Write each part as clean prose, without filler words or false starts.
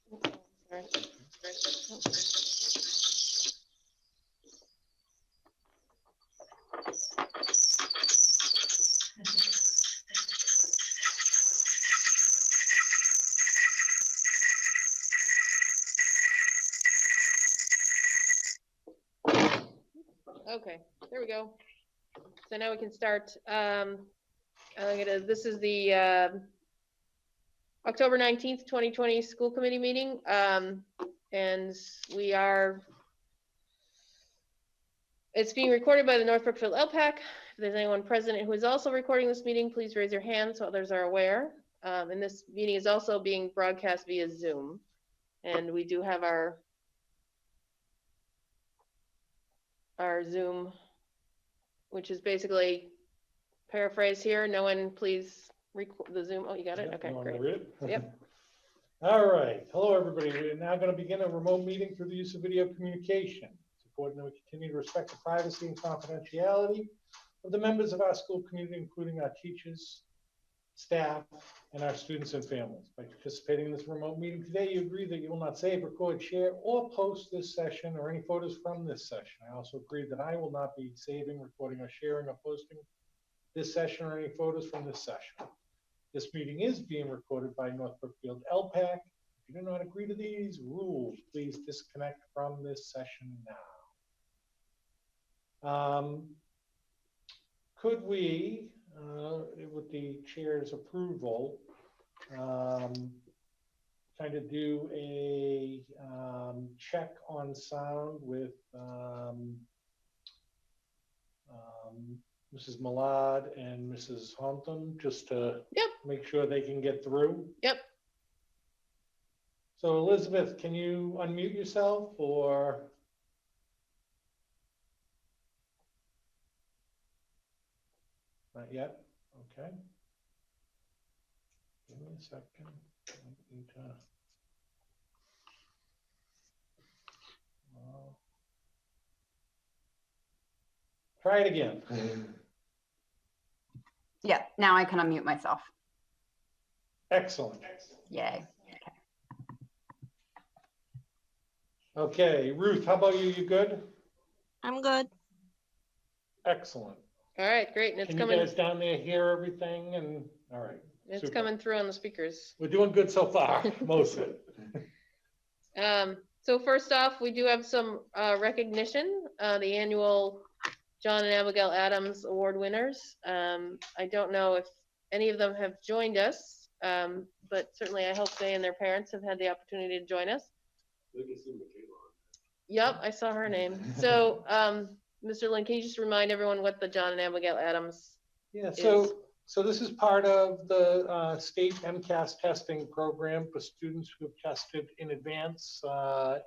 Sorry. Okay, there we go. So now we can start. This is the October 19th, 2020 school committee meeting. And it's being recorded by the North Brookfield LPAC. If there's anyone present who is also recording this meeting, please raise your hand so others are aware. And this meeting is also being broadcast via Zoom. And we do have our Zoom, which is basically paraphrase here. No one please record the Zoom. Oh, you got it? Okay, great. Yep. All right. Hello, everybody. We're now going to begin a remote meeting through the use of video communication. It's important that we continue to respect the privacy and confidentiality of the members of our school community, including our teachers, staff, and our students and families. By participating in this remote meeting today, you agree that you will not save, record, share, or post this session or any photos from this session. I also agree that I will not be saving, recording, or sharing, or posting this session or any photos from this session. This meeting is being recorded by North Brookfield LPAC. If you do not agree to these rules, please disconnect from this session now. Could we, with the chair's approval, kind of do a check on sound with Mrs. Millard and Mrs. Haunton, just to make sure they can get through? Yep. So Elizabeth, can you unmute yourself, or? Not yet. Okay. Give me a second. I need to... Try it again. Yeah, now I can unmute myself. Excellent. Yay. Okay, Ruth, how about you? You good? I'm good. Excellent. All right, great. And it's Can coming. you guys down there hear everything? And all right. It's super. coming through on the speakers. We're doing good so far, most of it. So first off, we do have some recognition, the annual John and Abigail Adams Award winners. I don't know if any of them have joined us, but certainly I hope they and their parents have had the opportunity to join us. Yep, I saw her name. So, Mr. Lynn, can you just remind everyone what the John and Abigail Adams Yeah, is? so this is part of the state MCAS testing program for students who have tested in advance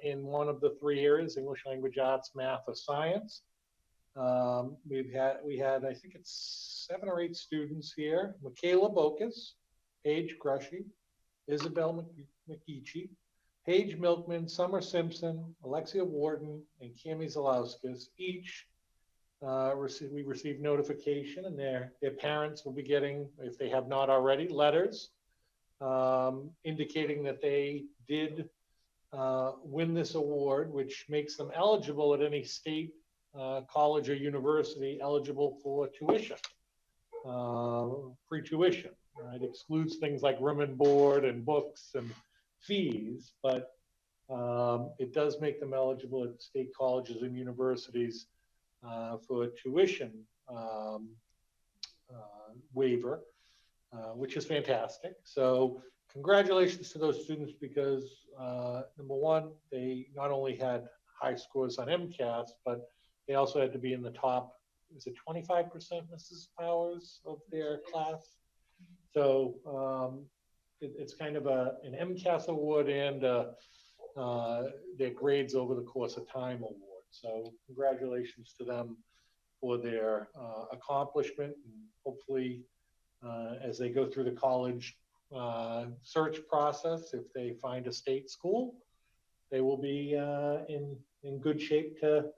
in one of the three areas: English language arts, math, or science. We had, I think it's 7 or 8 students here: Michaela Bokus, Paige Grushy, Isabel McGeechee, Paige Milkman, Summer Simpson, Alexia Wharton, and Cami Zalauskas. Each we received notification, and their parents will be getting, if they have not already, letters indicating that they did win this award, which makes them eligible at any state college or university eligible for tuition, free tuition. Right? It excludes things like room and board and books and fees, but it does make them eligible at state colleges and universities for tuition waiver, which is fantastic. So congratulations to those students, because number one, they not only had high scores on MCAS, but they also had to be in the top, is it 25%, Mrs. Powers, of their class? So it's kind of an MCAS award and their grades over the course of time award. So congratulations to them for their accomplishment, and hopefully as they go through the college search process, if they find a state school, they will be in good shape to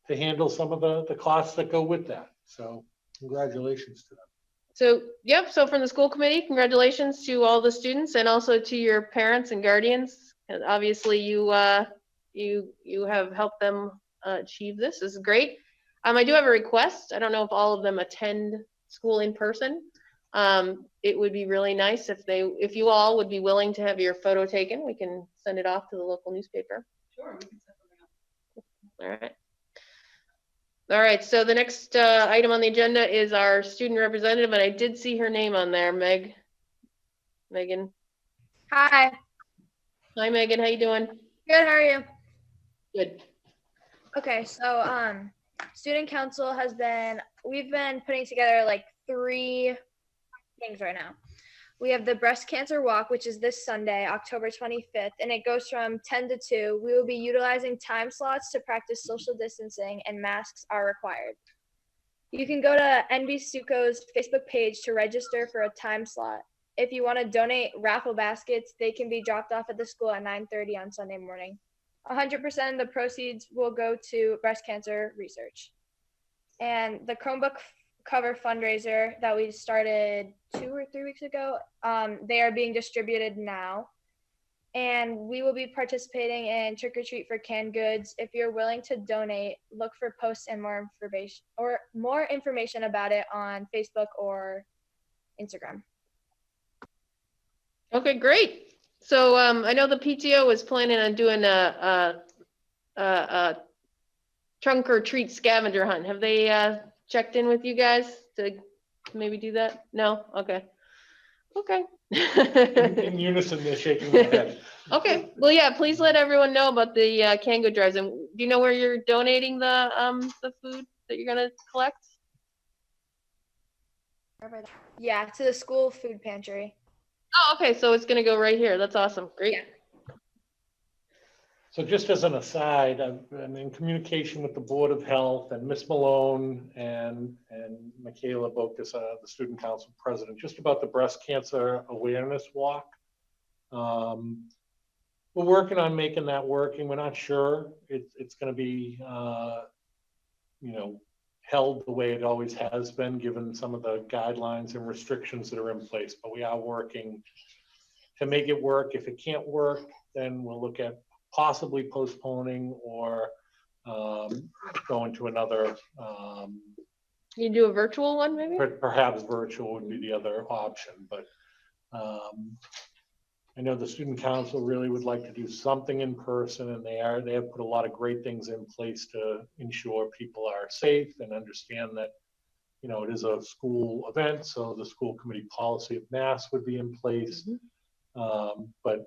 handle some of the costs that go with that. So congratulations to them. So, yep, so from the school committee, congratulations to all the students, and also to your parents and guardians. And obviously you have helped them achieve this. This is great. I do have a request. I don't know if all of them attend school in person. It would be really nice if you all would be willing to have your photo taken. We can send it off to the local newspaper. Sure, we can set something up. All right. All right, so the next item on the agenda is our student representative, and I did see her name on there, Megan. Hi, Hi, Megan, how you doing? good, how are you? Good. Okay, so student council we've been putting together like 3 things right now. We have the breast cancer walk, which is this Sunday, October 25th, and it goes from 10 to 2. We will be utilizing time slots to practice social distancing, and masks are required. You can go to NB Suco's Facebook page to register for a time slot. If you want to donate raffle baskets, they can be dropped off at the school at 9:30 on Sunday morning. 100% of the proceeds will go to breast cancer research. And the Chromebook cover fundraiser that we started 2 or 3 weeks ago, they are being distributed now. And we will be participating in Trick or Treat for canned goods. If you're willing to donate, look for posts and more information about it on Facebook or Instagram. Okay, great. So I know the PTO was planning on doing a trunk or treat scavenger hunt. Have they checked in with you guys to maybe do that? No? Okay. Okay. In unison, they're shaking their head. Okay. Well, yeah, please let everyone know about the canned good drives. And do you know where you're donating the food that you're gonna collect? Yeah, to the school food pantry. Oh, okay. So it's gonna go right here. That's awesome. Great. Yeah. So just as an aside, I'm in communication with the Board of Health and Miss Malone and Michaela Bokus, the student council president, just about the breast cancer awareness walk. We're working on making that working. We're not sure it's going to be, held the way it always has been, given some of the guidelines and restrictions that are in place. But we are working to make it work. If it can't work, then we'll look at possibly postponing or going to another. You do a virtual one, maybe? Perhaps virtual would be the other option, but I know the student council really would like to do something in person, and they have put a lot of great things in place to ensure people are safe and understand that, it is a school event, so the school committee policy of masks would be in place. But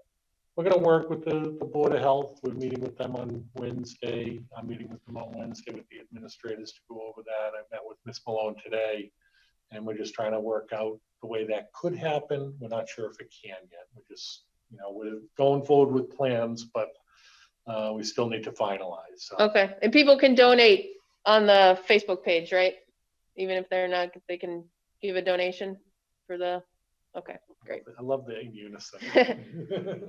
we're going to work with the Board of Health. We're meeting with them on Wednesday. I'm meeting with them on Wednesday with the administrators to go over that. I met with Miss Malone today, and we're just trying to work out the way that could happen. We're not sure if it can yet. We're just, we're going forward with plans, but we still need to finalize. So. Okay. And people can donate on the Facebook page, right? Even if they're not, they can give a donation for the, okay, great. I love the in unison.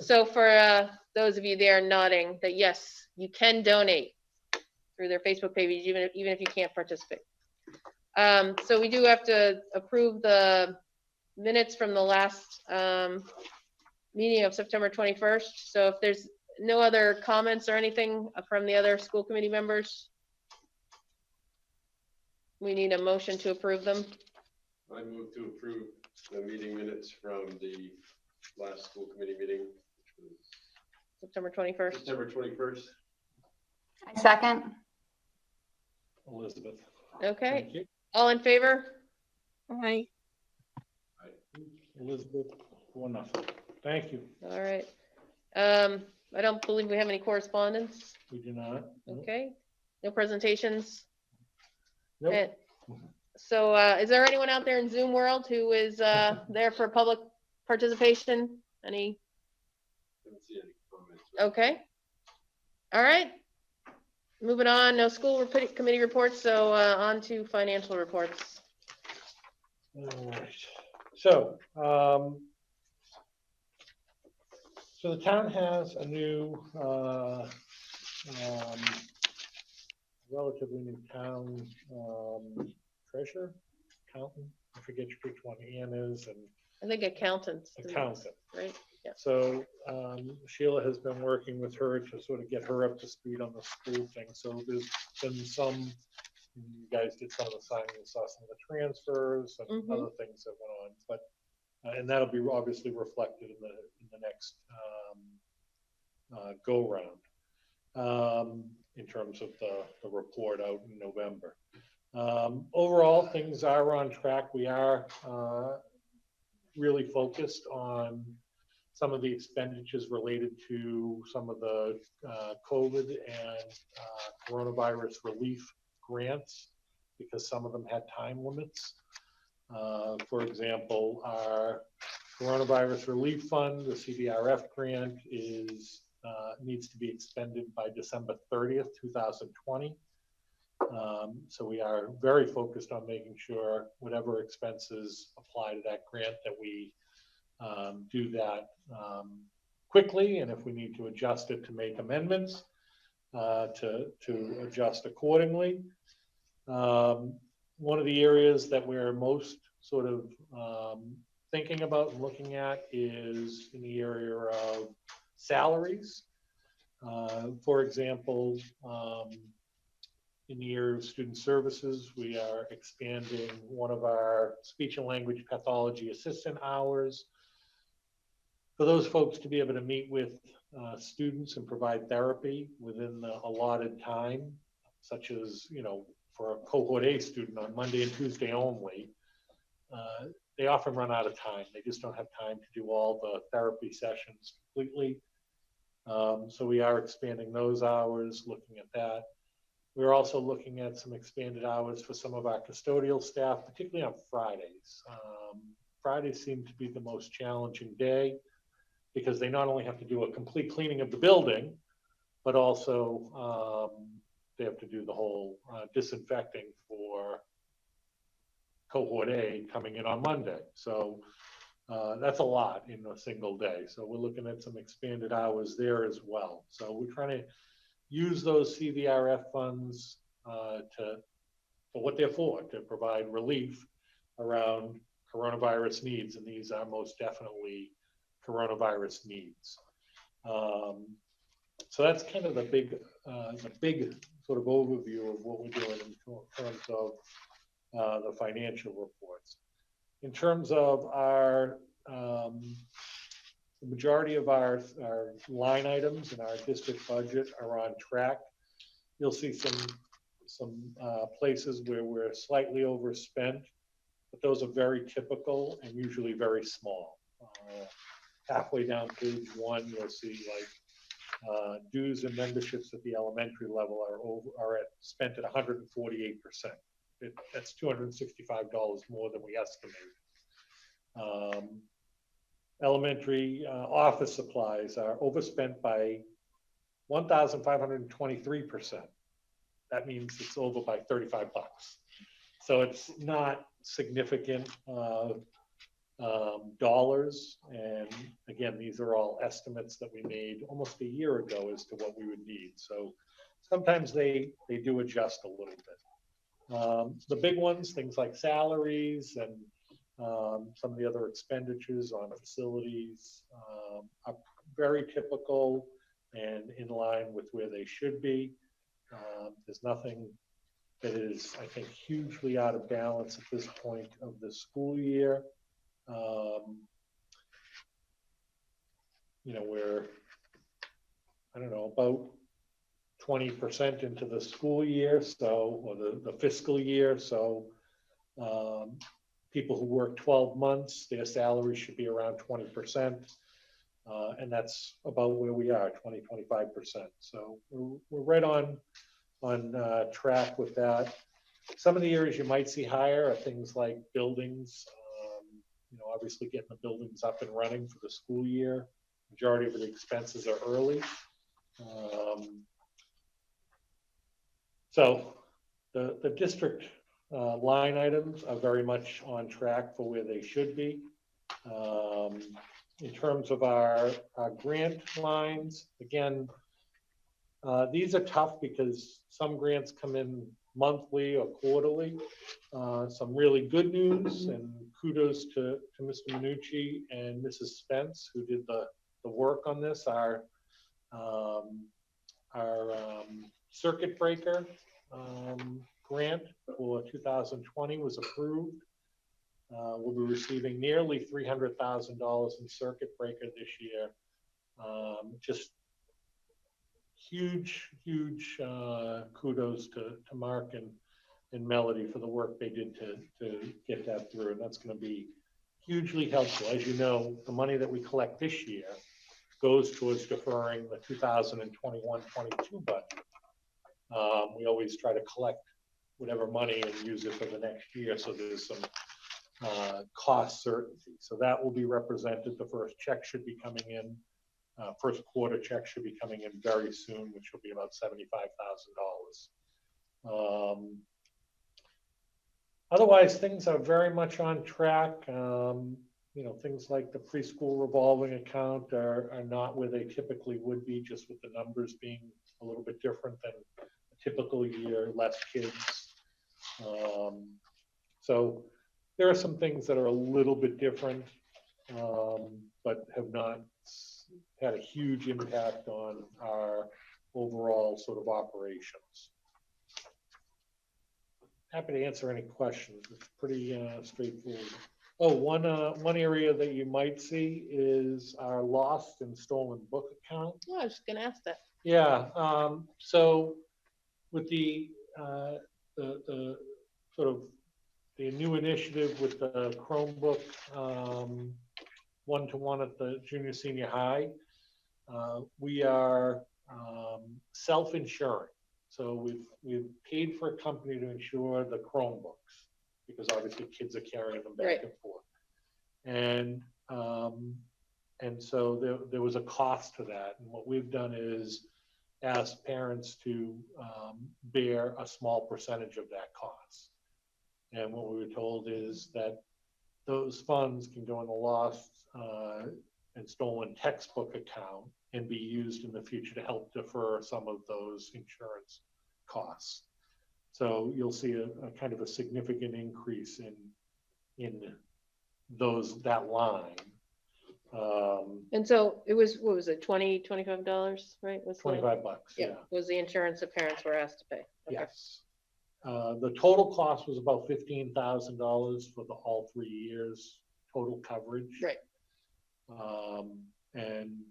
So for those of you there nodding that yes, you can donate through their Facebook page, even if you can't participate. So we do have to approve the minutes from the last meeting of September 21st. So if there's no other comments or anything from the other school committee members, we need a motion to approve them. I move to approve the meeting minutes from the last school committee meeting, which was September 21st. September 21st. I second. Elizabeth. Okay. Thank you. All in favor? Aye. Elizabeth, 1-0. Thank you. All right. I don't believe we have any correspondence. We do not. Okay. No presentations. Nope. And so is there anyone out there in Zoom world who is there for public participation? Any? Didn't see any comments. Okay. All right. Moving on, no school committee reports, so on to financial reports. All right. So, so the town has a new, relatively new town treasurer, accountant. I forget which one Ann is, and I think accountants. accountant. Right. Yeah. So Sheila has been working with her to sort of get her up to speed on the school thing. So there's been some, you guys did some of the signing, you saw some of the transfers and Mhm. other things that went on, but and that'll be obviously reflected in the next go round in terms of the report out in November. Overall, things are on track. We are really focused on some of the expenditures related to some of the COVID and coronavirus relief grants, because some of them had time limits. For example, our coronavirus relief fund, the CDRF grant, needs to be expended by December 30th, 2020. So we are very focused on making sure whatever expenses apply to that grant, that we do that quickly, and if we need to adjust it, to make amendments to adjust accordingly. One of the areas that we're most sort of thinking about and looking at is in the area of salaries. For example, in the area of student services, we are expanding one of our speech and language pathology assistant hours for those folks to be able to meet with students and provide therapy within the allotted time, such as, you know, for a cohort A student on Monday and Tuesday only, they often run out of time. They just don't have time to do all the therapy sessions completely. So we are expanding those hours, looking at that. We're also looking at some expanded hours for some of our custodial staff, particularly on Fridays. Fridays seem to be the most challenging day, because they not only have to do a complete cleaning of the building, but also they have to do the whole disinfecting for cohort A coming in on Monday. So that's a lot in a single day. So we're looking at some expanded hours there as well. So we're trying to use those CVRF funds for what they're for, to provide relief around coronavirus needs, and these are most definitely coronavirus needs. So that's kind of the big sort of overview of what we're doing in terms of the financial reports. In terms of our, the majority of our line items in our district budget are on track. You'll see some places where we're slightly overspent, but those are very typical and usually very small. Halfway down page 1, you'll see like dues and memberships at the elementary level are spent at 148%. That's $265 more than we estimated. Elementary office supplies are overspent by 1,523%. That means it's over by $35. So it's not significant dollars. And again, these are all estimates that we made almost a year ago as to what we would need. So sometimes they do adjust a little bit. The big ones, things like salaries and some of the other expenditures on facilities are very typical and in line with where they should be. There's nothing that is, I think, hugely out of balance at this point of the school year. You know, we're, I don't know, about 20% into the school year, so, or the fiscal year. So people who work 12 months, their salary should be around 20%. And that's about where we are, 20-25%. So we're right on track with that. Some of the areas you might see higher are things like buildings. You know, obviously getting the buildings up and running for the school year. Majority of the expenses are early. So the district line items are very much on track for where they should be. In terms of our grant lines, again, these are tough because some grants come in monthly or quarterly. Some really good news, and kudos to Mr. Minucci and Mrs. Spence, who did the work on this. Our circuit breaker grant for 2020 was approved. We'll be receiving nearly $300,000 in circuit breaker this year. Just huge kudos to Mark and Melody for the work they did to get that through. And that's going to be hugely helpful. As you know, the money that we collect this year goes towards deferring the 2021-22 budget. We always try to collect whatever money and use it for the next year, so there's some cost certainty. So that will be represented. The first check should be coming in. First quarter check should be coming in very soon, which will be about $75,000. Otherwise, things are very much on track. Things like the preschool revolving account are not where they typically would be, just with the numbers being a little bit different than a typical year, less kids. So there are some things that are a little bit different, but have not had a huge impact on our overall sort of operations. Happy to answer any questions. It's pretty straightforward. Oh, one area that you might see is our lost and stolen book account. Oh, I was just gonna ask that. Yeah. So with the sort of the new initiative with the Chromebook one-to-one at the junior senior high, we are self-insuring. So we've paid for a company to insure the Chromebooks, because obviously kids are carrying them back and forth. And so there was a cost to that. And what we've done is ask parents to bear a small percentage of that cost. And what we were told is that those funds can go in the lost and stolen textbook account and be used in the future to help defer some of those insurance costs. So you'll see a kind of a significant increase in that line. And so it was, what was it, $20, $25, right? Was $25, yeah. Was the insurance that parents were asked to pay? Okay. Yes. The total cost was about $15,000 for all 3 years, total coverage. Right. And,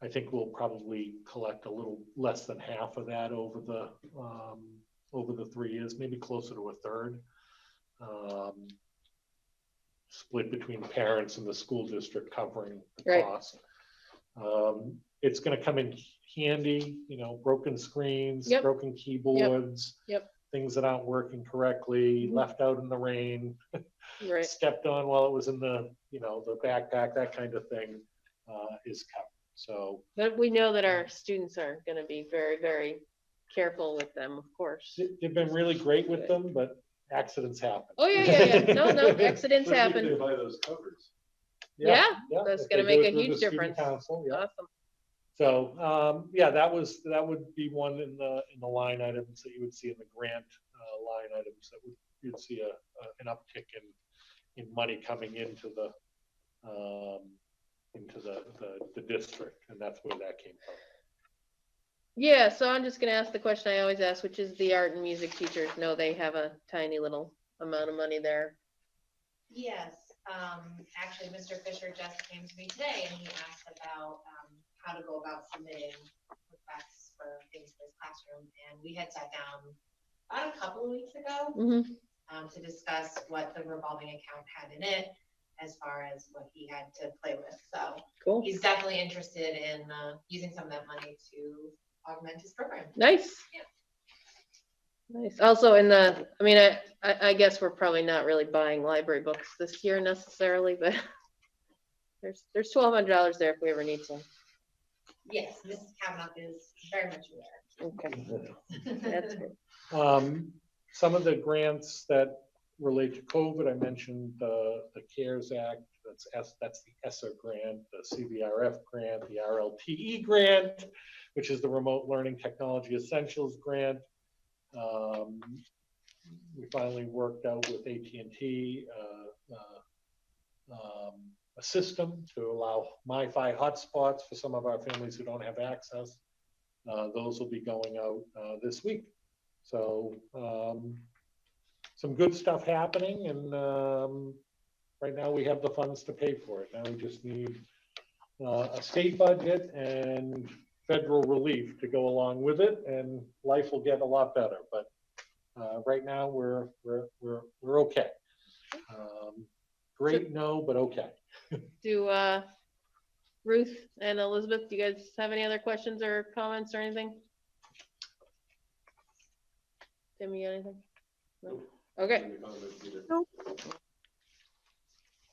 I think we'll probably collect a little less than half of that over the 3 years, maybe closer to a third, split between parents and the school district covering the cost. It's going to come in handy, broken screens, broken keyboards, things that aren't working correctly, left out in the rain, stepped on while it was in the backpack, that kind of thing is covered. So, but we know that our students are going to be very, very careful with them, of course. They've been really great with them, but accidents happen. Oh yeah. No, accidents happen. They buy those covers. Yeah, that's going to make a huge difference. Council, Awesome. So that would be one in the line items that you would see in the grant line items that you'd see an uptick in money coming into the district, and that's where that came from. Yeah, so I'm just going to ask the question I always ask, which is the art and music teachers know they have a tiny little amount of money there. Yes, actually, Mr. Fisher just came to me today and he asked about how to go about submitting requests for things for his classroom. And we had sat down about a couple of weeks ago to discuss what the revolving account had in it, as far as what he had to play with. So cool. He's definitely interested in using some of that money to augment his program. Nice. Yeah. Nice. Also I guess we're probably not really buying library books this year necessarily, but there's $1,200 there if we ever need some. Yes, Mrs. Kavanaugh is very much aware. Okay. That's good. Some of the grants that relate to COVID, I mentioned the CARES Act, the That's the ESSER grant, the CVRF grant, the RLTE grant, which is the Remote Learning Technology Essentials grant. We finally worked out with AT&T a system to allow MiFi hotspots for some of our families who don't have access. Those will be going out this week. So some good stuff happening, and right now we have the funds to pay for it. Now we just need a state budget and federal relief to go along with it, and life will get a lot better. But right now we're okay. Great, no, but okay. Do Ruth and Elizabeth, do you guys have any other questions or comments or anything? Tim, you got anything? No? Okay, Any comments either?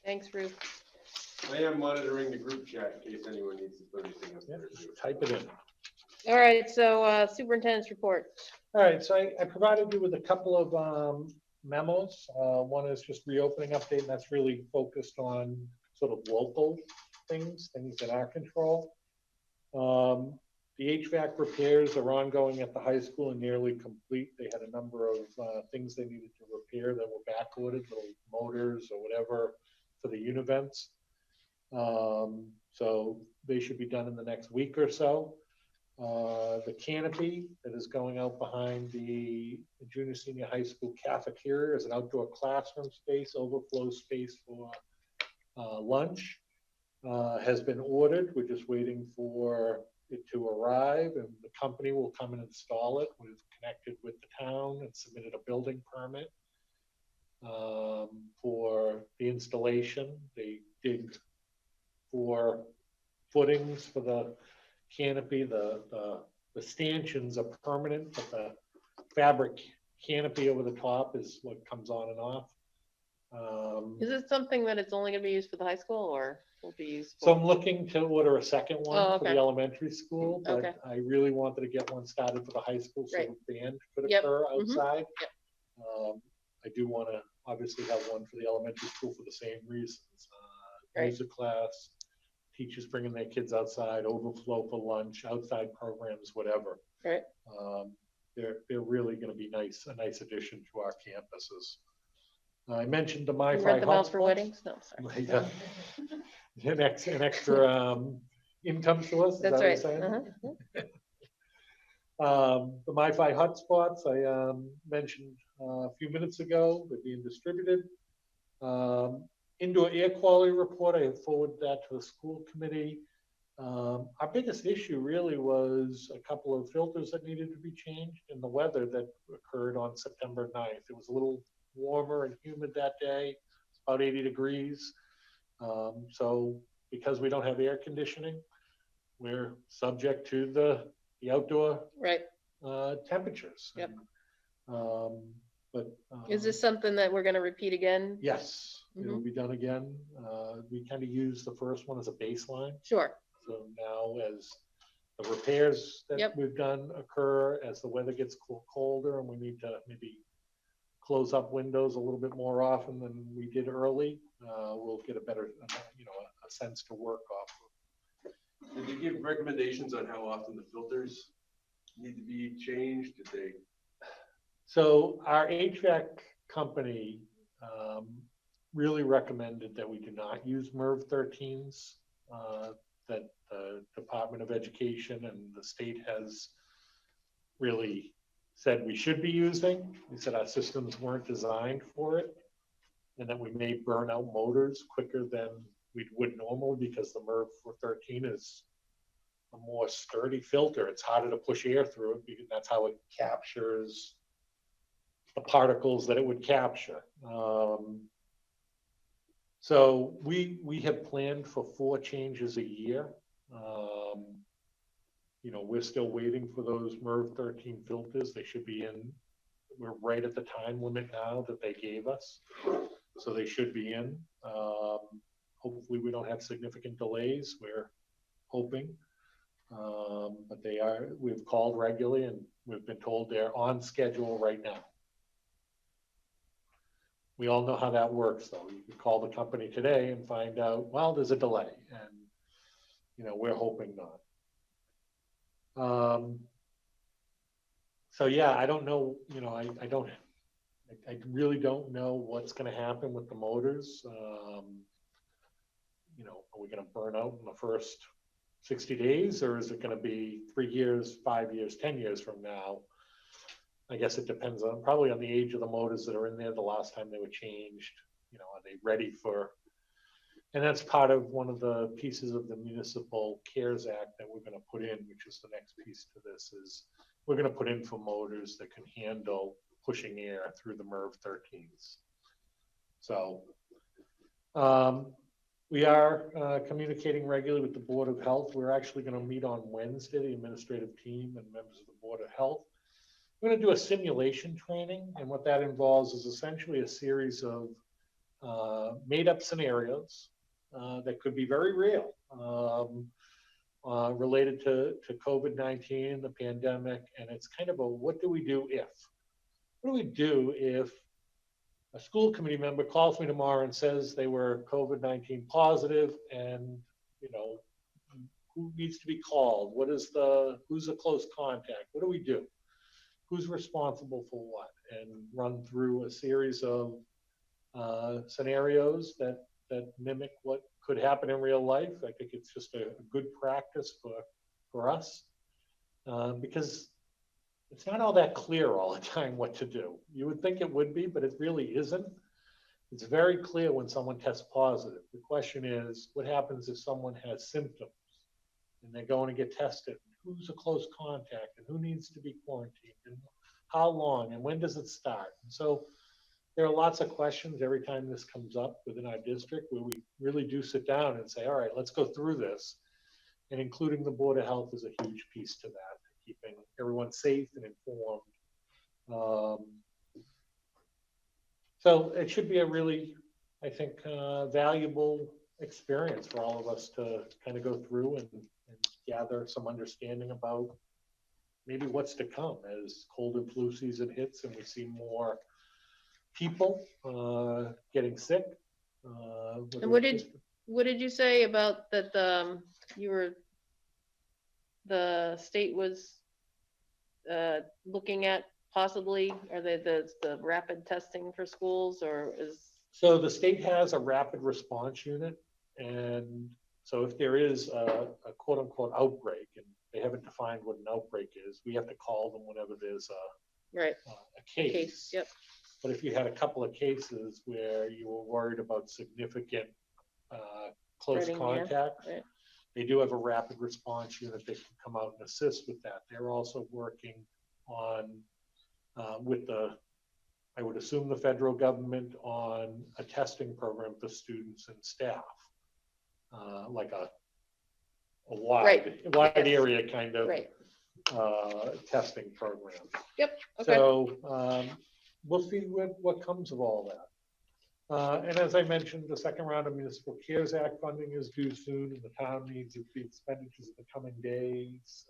thanks, Ruth. I am monitoring the group chat in case anyone needs to put anything up Yeah, there. just type it in. All right, so superintendent's report. All right, so I provided you with a couple of memos. One is just reopening update, and that's really focused on sort of local things in our control. The HVAC repairs are ongoing at the high school and nearly complete. They had a number of things they needed to repair that were back ordered, little motors or whatever for the univents. So they should be done in the next week or so. The canopy that is going out behind the junior senior high school cafeteria is an outdoor classroom space, overflow space for lunch, has been ordered. We're just waiting for it to arrive, and the company will come and install it. We've connected with the town and submitted a building permit for the installation. They digged 4 footings for the canopy. The stanchions are permanent, but the fabric canopy over the top is what comes on and off. Is it something that it's only gonna be used for the high school, or will be used So for? I'm looking to order a second one Oh, for okay. the elementary school, but Okay. I really wanted to get one started for the high school so Right. the band could Yep. occur Mhm. outside. Yep. I do want to obviously have one for the elementary school for the same reasons. Right. Music class, teachers bringing their kids outside, overflow for lunch, outside programs, whatever. Right. They're really going to be a nice addition to our campuses. I mentioned the You MiFi rent them out for hotspots. weddings? No, sorry. Yeah. An extra income source, is that That's what you're right. saying? Uh-huh. The MiFi hotspots I mentioned a few minutes ago, they're being distributed. Indoor air quality report, I have forwarded that to the school committee. Our biggest issue really was a couple of filters that needed to be changed and the weather that occurred on September 9th. It was a little warmer and humid that day, it's about 80 degrees. So because we don't have air conditioning, we're subject to the outdoor Right. temperatures. Yep. But Is this something that we're gonna repeat again? yes, it'll Mhm. be done again. We kind of use the first one as a baseline. Sure. So now as the repairs that Yep. we've done occur, as the weather gets colder and we need to maybe close up windows a little bit more often than we did early, we'll get a better, a sense to work off of. Did they give recommendations on how often the filters need to be changed? Did they? So our HVAC company really recommended that we do not use MERV 13s, that the Department of Education and the state has really said we should be using. They said our systems weren't designed for it, and that we may burn out motors quicker than we would normally because the MERV 13 is a more sturdy filter. It's harder to push air through it because that's how it captures the particles that it would capture. So we have planned for 4 changes a year. We're still waiting for those MERV 13 filters. They should be in. We're right at the time limit now that they gave us, so they should be in. Hopefully we don't have significant delays. We're hoping, but they are. We've called regularly and we've been told they're on schedule right now. We all know how that works, though. You can call the company today and find out, well, there's a delay, and, you know, we're hoping not. So yeah, I don't know, you know, I really don't know what's gonna happen with the motors. You know, are we gonna burn out in the first 60 days, or is it gonna be 3 years, 5 years, 10 years from now? I guess it depends on, probably on the age of the motors that are in there, the last time they were changed. You know, are they ready for, and that's part of one of the pieces of the Municipal CARES Act that we're gonna put in, which is the next piece to this, is we're gonna put in for motors that can handle pushing air through the MERV 13s. So we are communicating regularly with the Board of Health. We're actually gonna meet on Wednesday, the administrative team and members of the Board of Health. We're gonna do a simulation training, and what that involves is essentially a series of made-up scenarios that could be very real, related to COVID-19, the pandemic, and it's kind of a what do we do if? What do we do if a school committee member calls me tomorrow and says they were COVID-19 positive, and you know, who needs to be called? Who's a close contact? What do we do? Who's responsible for what? And run through a series of scenarios that mimic what could happen in real life. I think it's just a good practice for us, because it's not all that clear all the time what to do. You would think it would be, but it really isn't. It's very clear when someone tests positive. The question is, what happens if someone has symptoms and they're going to get tested? Who's a close contact, and who needs to be quarantined, and how long, and when does it start? And so there are lots of questions every time this comes up within our district, where we really do sit down and say, all right, let's go through this. And including the Board of Health is a huge piece to that, keeping everyone safe and informed. So it should be a really, I think, valuable experience for all of us to kind of go through and gather some understanding about maybe what's to come as cold and flu season hits and we see more people getting sick. And what did you say about that? The state was looking at possibly, are they the rapid testing for schools, or is? So the state has a rapid response unit, and so if there is a quote unquote outbreak, and they haven't defined what an outbreak is, we have to call them whenever there's a case. Yep. But if you had a couple of cases where you were worried about significant close contact, right. They do have a rapid response unit that can come out and assist with that. They're also working on, with I would assume the federal government, on a testing program for students and staff, like a wide area kind of testing program. Yep. Okay. So we'll see what comes of all that. And as I mentioned, the second round of Municipal CARES Act funding is due soon, and the town needs the expenditures in the coming days,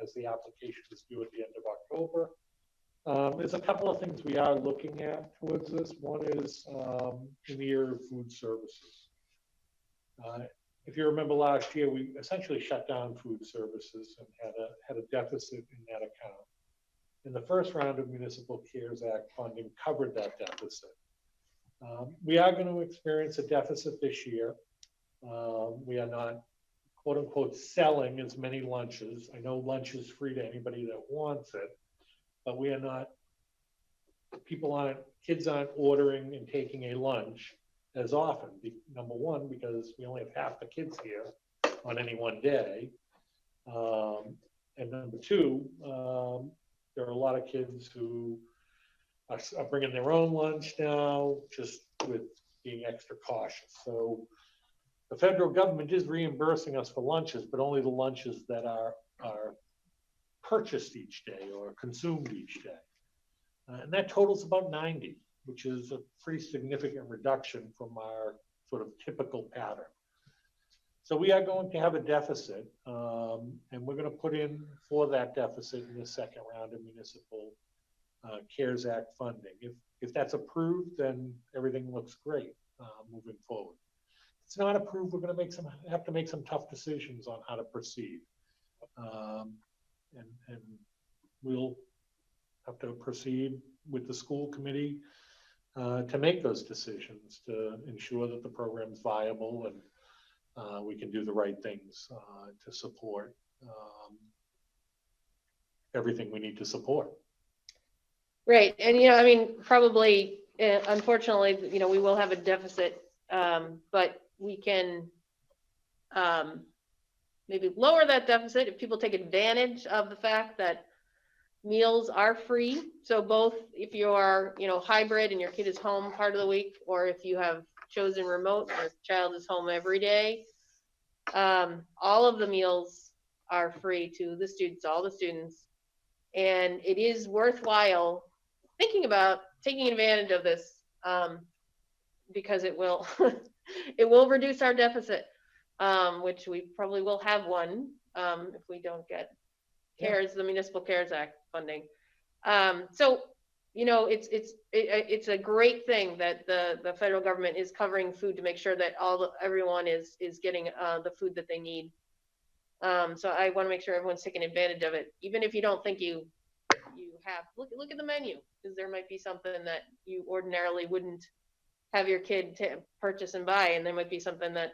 as the application is due at the end of October. There's a couple of things we are looking at towards this. One is in the area of food services. If you remember last year, we essentially shut down food services and had a deficit in that account. And the first round of Municipal CARES Act funding covered that deficit. We are going to experience a deficit this year. We are not, quote unquote, selling as many lunches. I know lunch is free to anybody that wants it, but we are not, kids aren't ordering and taking a lunch as often. Number one, because we only have half the kids here on any one day. And number two, there are a lot of kids who are bringing their own lunch now, just with being extra cautious. So the federal government is reimbursing us for lunches, but only the lunches that are purchased each day or consumed each day. And that totals about 90, which is a pretty significant reduction from our sort of typical pattern. So we are going to have a deficit, and we're going to put in for that deficit in the second round of Municipal CARES Act funding. If that's approved, then everything looks great moving forward. If it's not approved, we're going to have to make some tough decisions on how to proceed, and we'll have to proceed with the school committee to make those decisions to ensure that the program's viable and we can do the right things to support everything we need to support. Right, and I mean, probably, unfortunately, we will have a deficit, but we can maybe lower that deficit if people take advantage of the fact that meals are free. So both if you are, hybrid and your kid is home part of the week, or if you have chosen remote and your child is home every day, all of the meals are free to the students, all the students. And it is worthwhile thinking about taking advantage of this, because it will it will reduce our deficit, which we probably will have one if we don't get the Municipal CARES Act funding. So it's a great thing that the federal government is covering food to make sure that everyone is getting the food that they need. So I want to make sure everyone's taking advantage of it, even if you don't think you have. Look at the menu, because there might be something that you ordinarily wouldn't have your kid purchase and buy, and there might be something that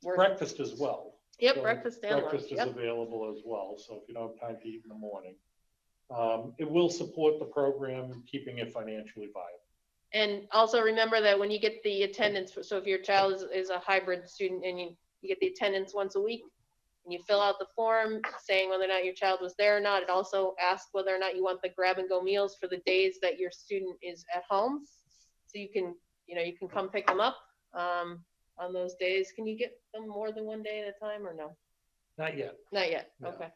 Breakfast as well. Yep, So breakfast and breakfast lunch. is available as well. So if you don't have time to eat in the morning, it will support the program, keeping it financially viable. And also remember that when you get the attendance, so if your child is a hybrid student and you get the attendance once a week, and you fill out the form saying whether or not your child was there or not, it also asks whether or not you want the grab and go meals for the days that your student is at home. So you can come pick them up on those days. Can you get them more than one day at a time or no? Not yet. Not yet. No. Okay.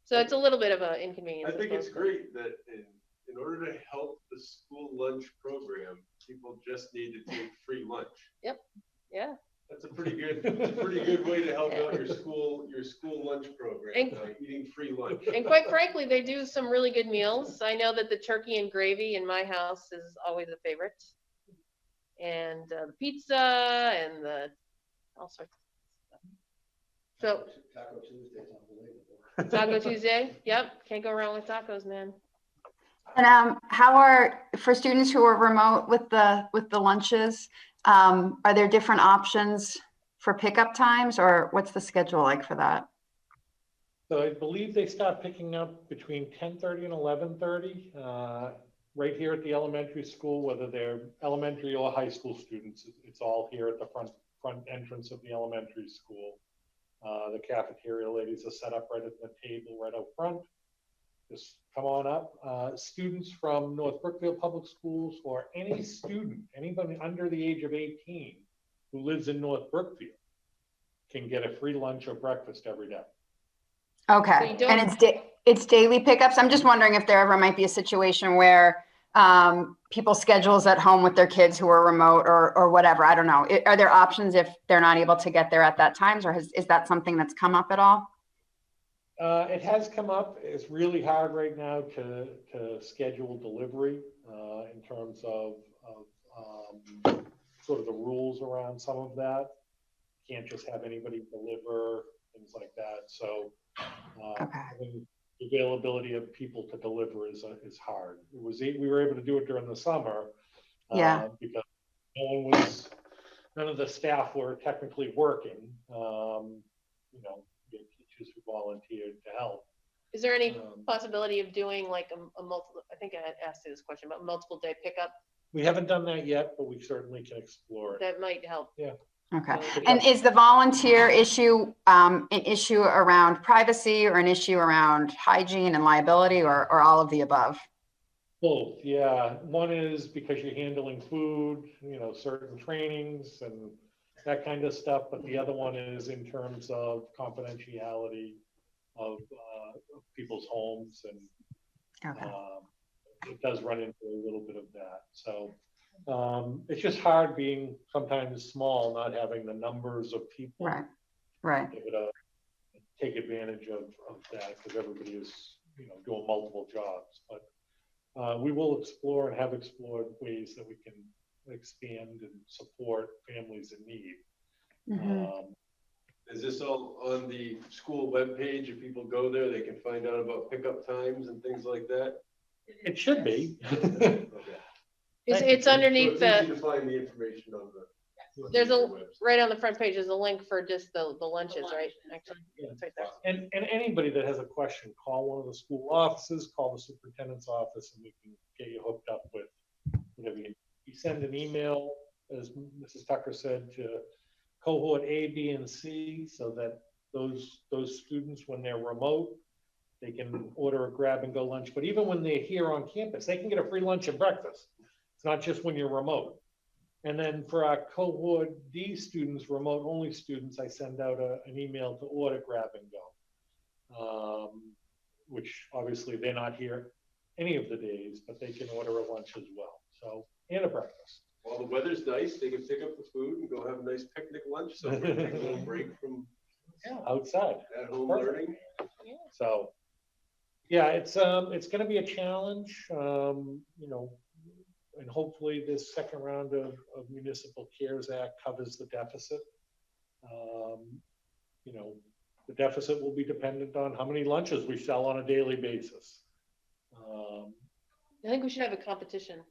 So it's a little bit of an inconvenience. I think it's great that in order to help the school lunch program, people just need to take free lunch. Yep. Yeah. That's a pretty good way to help out your school lunch program, eating free lunch. And quite frankly, they do some really good meals. I know that the turkey and gravy in my house is always a favorite. And the pizza and all sorts of stuff. So Taco Tuesday's unbelievable. Taco Tuesday, yep, can't go wrong with tacos, man. And how are, for students who are remote with the lunches, are there different options for pickup times, or what's the schedule like for that? So I believe they start picking up between 10:30 and 11:30 right here at the elementary school, whether they're elementary or high school students. It's all here at the front entrance of the elementary school. The cafeteria ladies are set up right at the table right out front. Just come on up. Students from North Brookfield Public Schools, or any student, anybody under the age of 18 who lives in North Brookfield, can get a free lunch or breakfast every day. Okay, So and it's daily pickups. I'm just wondering if there ever might be a situation where people schedules at home with their kids who are remote or whatever. I don't know. Are there options if they're not able to get there at that times, or is that something that's come up at all? It has come up. It's really hard right now to schedule delivery in terms of sort of the rules around some of that. Can't just have anybody deliver, things like that. So having availability of people to deliver is hard. We were able to do it during the summer because none of the staff were technically working. Teachers who volunteered to help. Is there any possibility of doing like a multiple, I think I had asked you this question, but multiple day pickup? We haven't done that yet, but we certainly can explore it. That might help. Yeah. Okay. And is the volunteer issue an issue around privacy, or an issue around hygiene and liability, or all of the above? Both, yeah. One is because you're handling food, certain trainings and that kind of stuff. But the other one is in terms of confidentiality of people's homes, and it does run into a little bit of that. So it's just hard being sometimes small, not having the numbers of people. Right. Able to take advantage of that, because everybody is, doing multiple jobs. But we will explore and have explored ways that we can expand and support families in need. Mhm. Is this all on the school webpage? If people go there, they can find out about pickup times and things like that? It should be. Okay. It's So underneath it's easy the, to find the information on the. there's a, website. right on the front page, there's a link for just the lunches, right? Actually, it's right there. And anybody that has a question, call one of the school offices, call the superintendent's office, and we can get you hooked up with whatever you need. You send an email, as Mrs. Tucker said, to cohort A, B, and C, so that those students, when they're remote, they can order a grab-and-go lunch. But even when they're here on campus, they can get a free lunch and breakfast. It's not just when you're remote. And then for our cohort D students, remote-only students, I send out an email to order grab-and-go, which obviously they're not here any of the days, but they can order a lunch as well. So, and a breakfast. While the weather's nice, they can pick up the food and go have a nice picnic lunch somewhere, take a little break from Outside. at-home Perfect. learning. So, yeah, it's going to be a challenge, and hopefully this second round of Municipal CARES Act covers the deficit. The deficit will be dependent on how many lunches we sell on a daily basis. I think we should have a competition.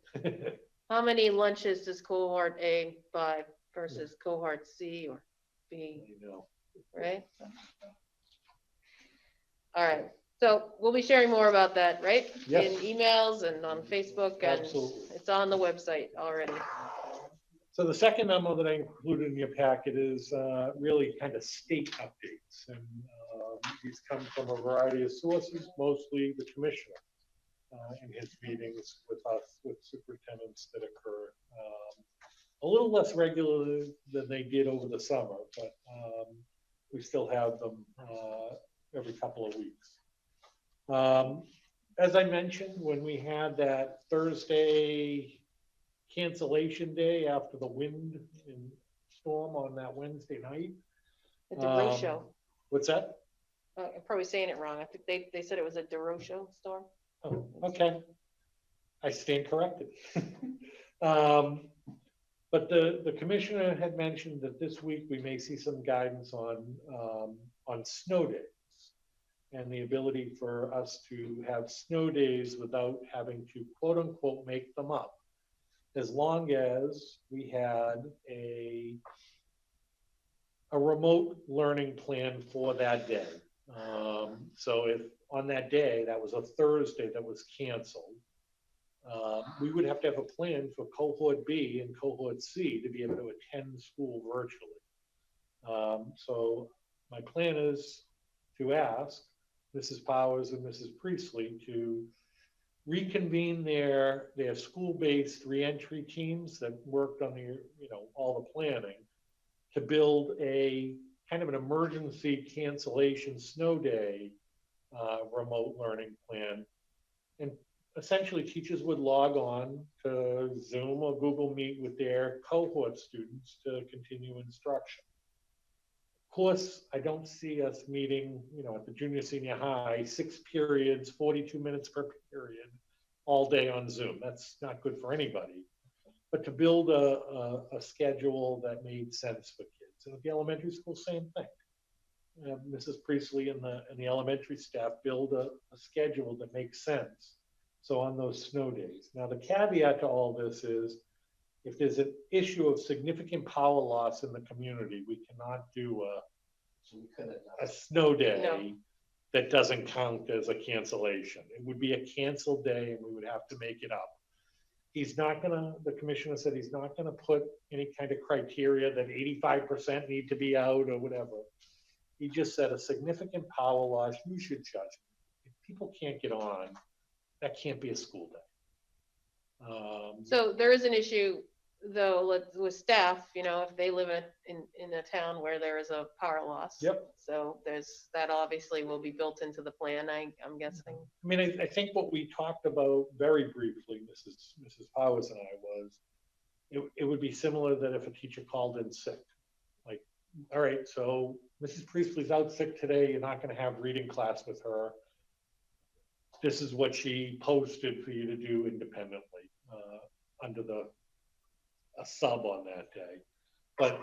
How many lunches does cohort A buy versus cohort C or B, right? All right, so we'll be sharing more about that, right? Yes. In emails and on Facebook, and Absolutely. it's on the website already. So the second memo that I included in your packet is really kind of state updates. And these come from a variety of sources, mostly the commissioner in his meetings with us, with superintendents that occur a little less regularly than they did over the summer, but we still have them every couple of weeks. As I mentioned, when we had that Thursday cancellation day after the wind and storm on that Wednesday night. The DeRoche. What's that? I'm probably saying it wrong. I think they said it was a DeRoche storm. Oh, okay. I stand corrected. But the commissioner had mentioned that this week we may see some guidance on snow days and the ability for us to have snow days without having to quote unquote make them up, as long as we had a remote learning plan for that day. So if on that day, that was a Thursday that was canceled, we would have to have a plan for cohort B and cohort C to be able to attend school virtually. So my plan is to ask Mrs. Powers and Mrs. Priestley to reconvene their school-based reentry teams that worked on all the planning to build a kind of an emergency cancellation snow day remote learning plan. And essentially teachers would log on to Zoom or Google Meet with their cohort students to continue instruction. Of course, I don't see us meeting, at the junior senior high, 6 periods, 42 minutes per period, all day on Zoom. That's not good for anybody. But to build a schedule that made sense for kids. And at the elementary school, same thing. Mrs. Priestley and the elementary staff build a schedule that makes sense. So on those snow days. Now the caveat to all this is, if there's an issue of significant power loss in the community, we cannot do a snow day that doesn't count as a cancellation. It would be a canceled day and we would have to make it up. The commissioner said he's not gonna put any kind of criteria that 85% need to be out or whatever. He just said a significant power loss, use your judgment. If people can't get on, that can't be a school day. So there is an issue though with staff, if they live in a town where there is a power loss. Yep. So that obviously will be built into the plan, I'm guessing. I mean, I think what we talked about very briefly, Mrs. Powers and I, was it would be similar that if a teacher called in sick, like, all right, so Mrs. Priestley's out sick today, you're not going to have reading class with her. this is what she posted for you to do independently, under a sub on that day. But,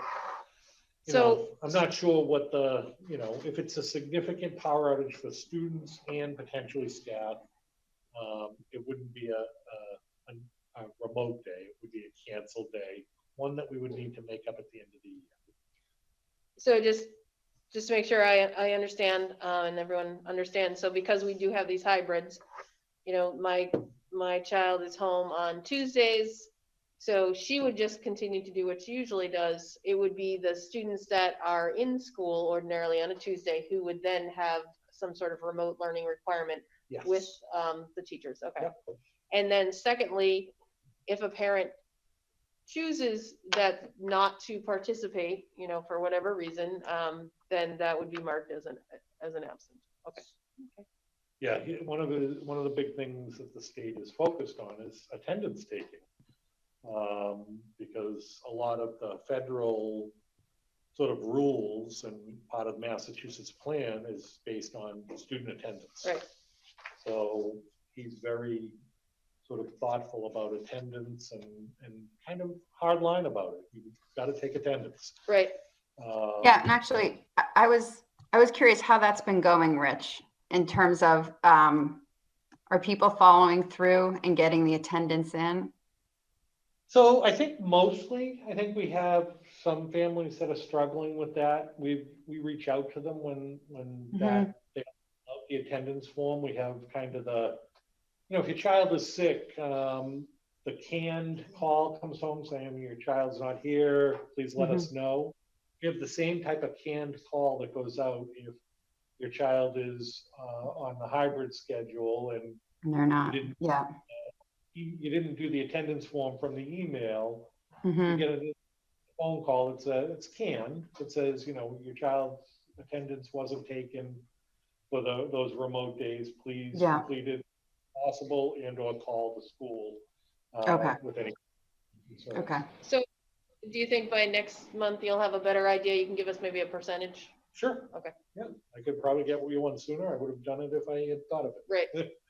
I'm not sure what if it's a significant power outage for students and potentially staff, it wouldn't be a remote day, it would be a canceled day, one that we would need to make up at the end of the year. So just to make sure I understand, and everyone understands, so because we do have these hybrids, my child is home on Tuesdays, so she would just continue to do what she usually does. It would be the students that are in school ordinarily on a Tuesday who would then have some sort of remote learning requirement Yes. with the teachers. Okay. Yep. And then secondly, if a parent chooses that not to participate, for whatever reason, then that would be marked as an absent. Okay. Yeah, one of the big things that the state is focused on is attendance taking, because a lot of the federal sort of rules and part of Massachusetts plan is based on student attendance. Right. So he's very sort of thoughtful about attendance and kind of hard line about it. You've got to take attendance. Right. Yeah, and actually, I was curious how that's been going, Rich, in terms of are people following through and getting the attendance in? So I think we have some families that are struggling with that. We reach out to them when that they fill out the attendance form. We have kind of if your child is sick, the canned call comes home saying your child's not here, please let us know. We have the same type of canned call that goes out if your child is on the hybrid schedule and They're not. you didn't do the attendance form from the email. Mm-hmm. You get a phone call. It's canned. It says, your child's attendance wasn't taken for those remote days. Please complete it if possible and/or call the school with any concerns. Okay. So, do you think by next month you'll have a better idea? You can give us maybe a percentage. Sure. Okay. Yeah, I could probably get you one sooner. I would have done it if I had thought of it. Right.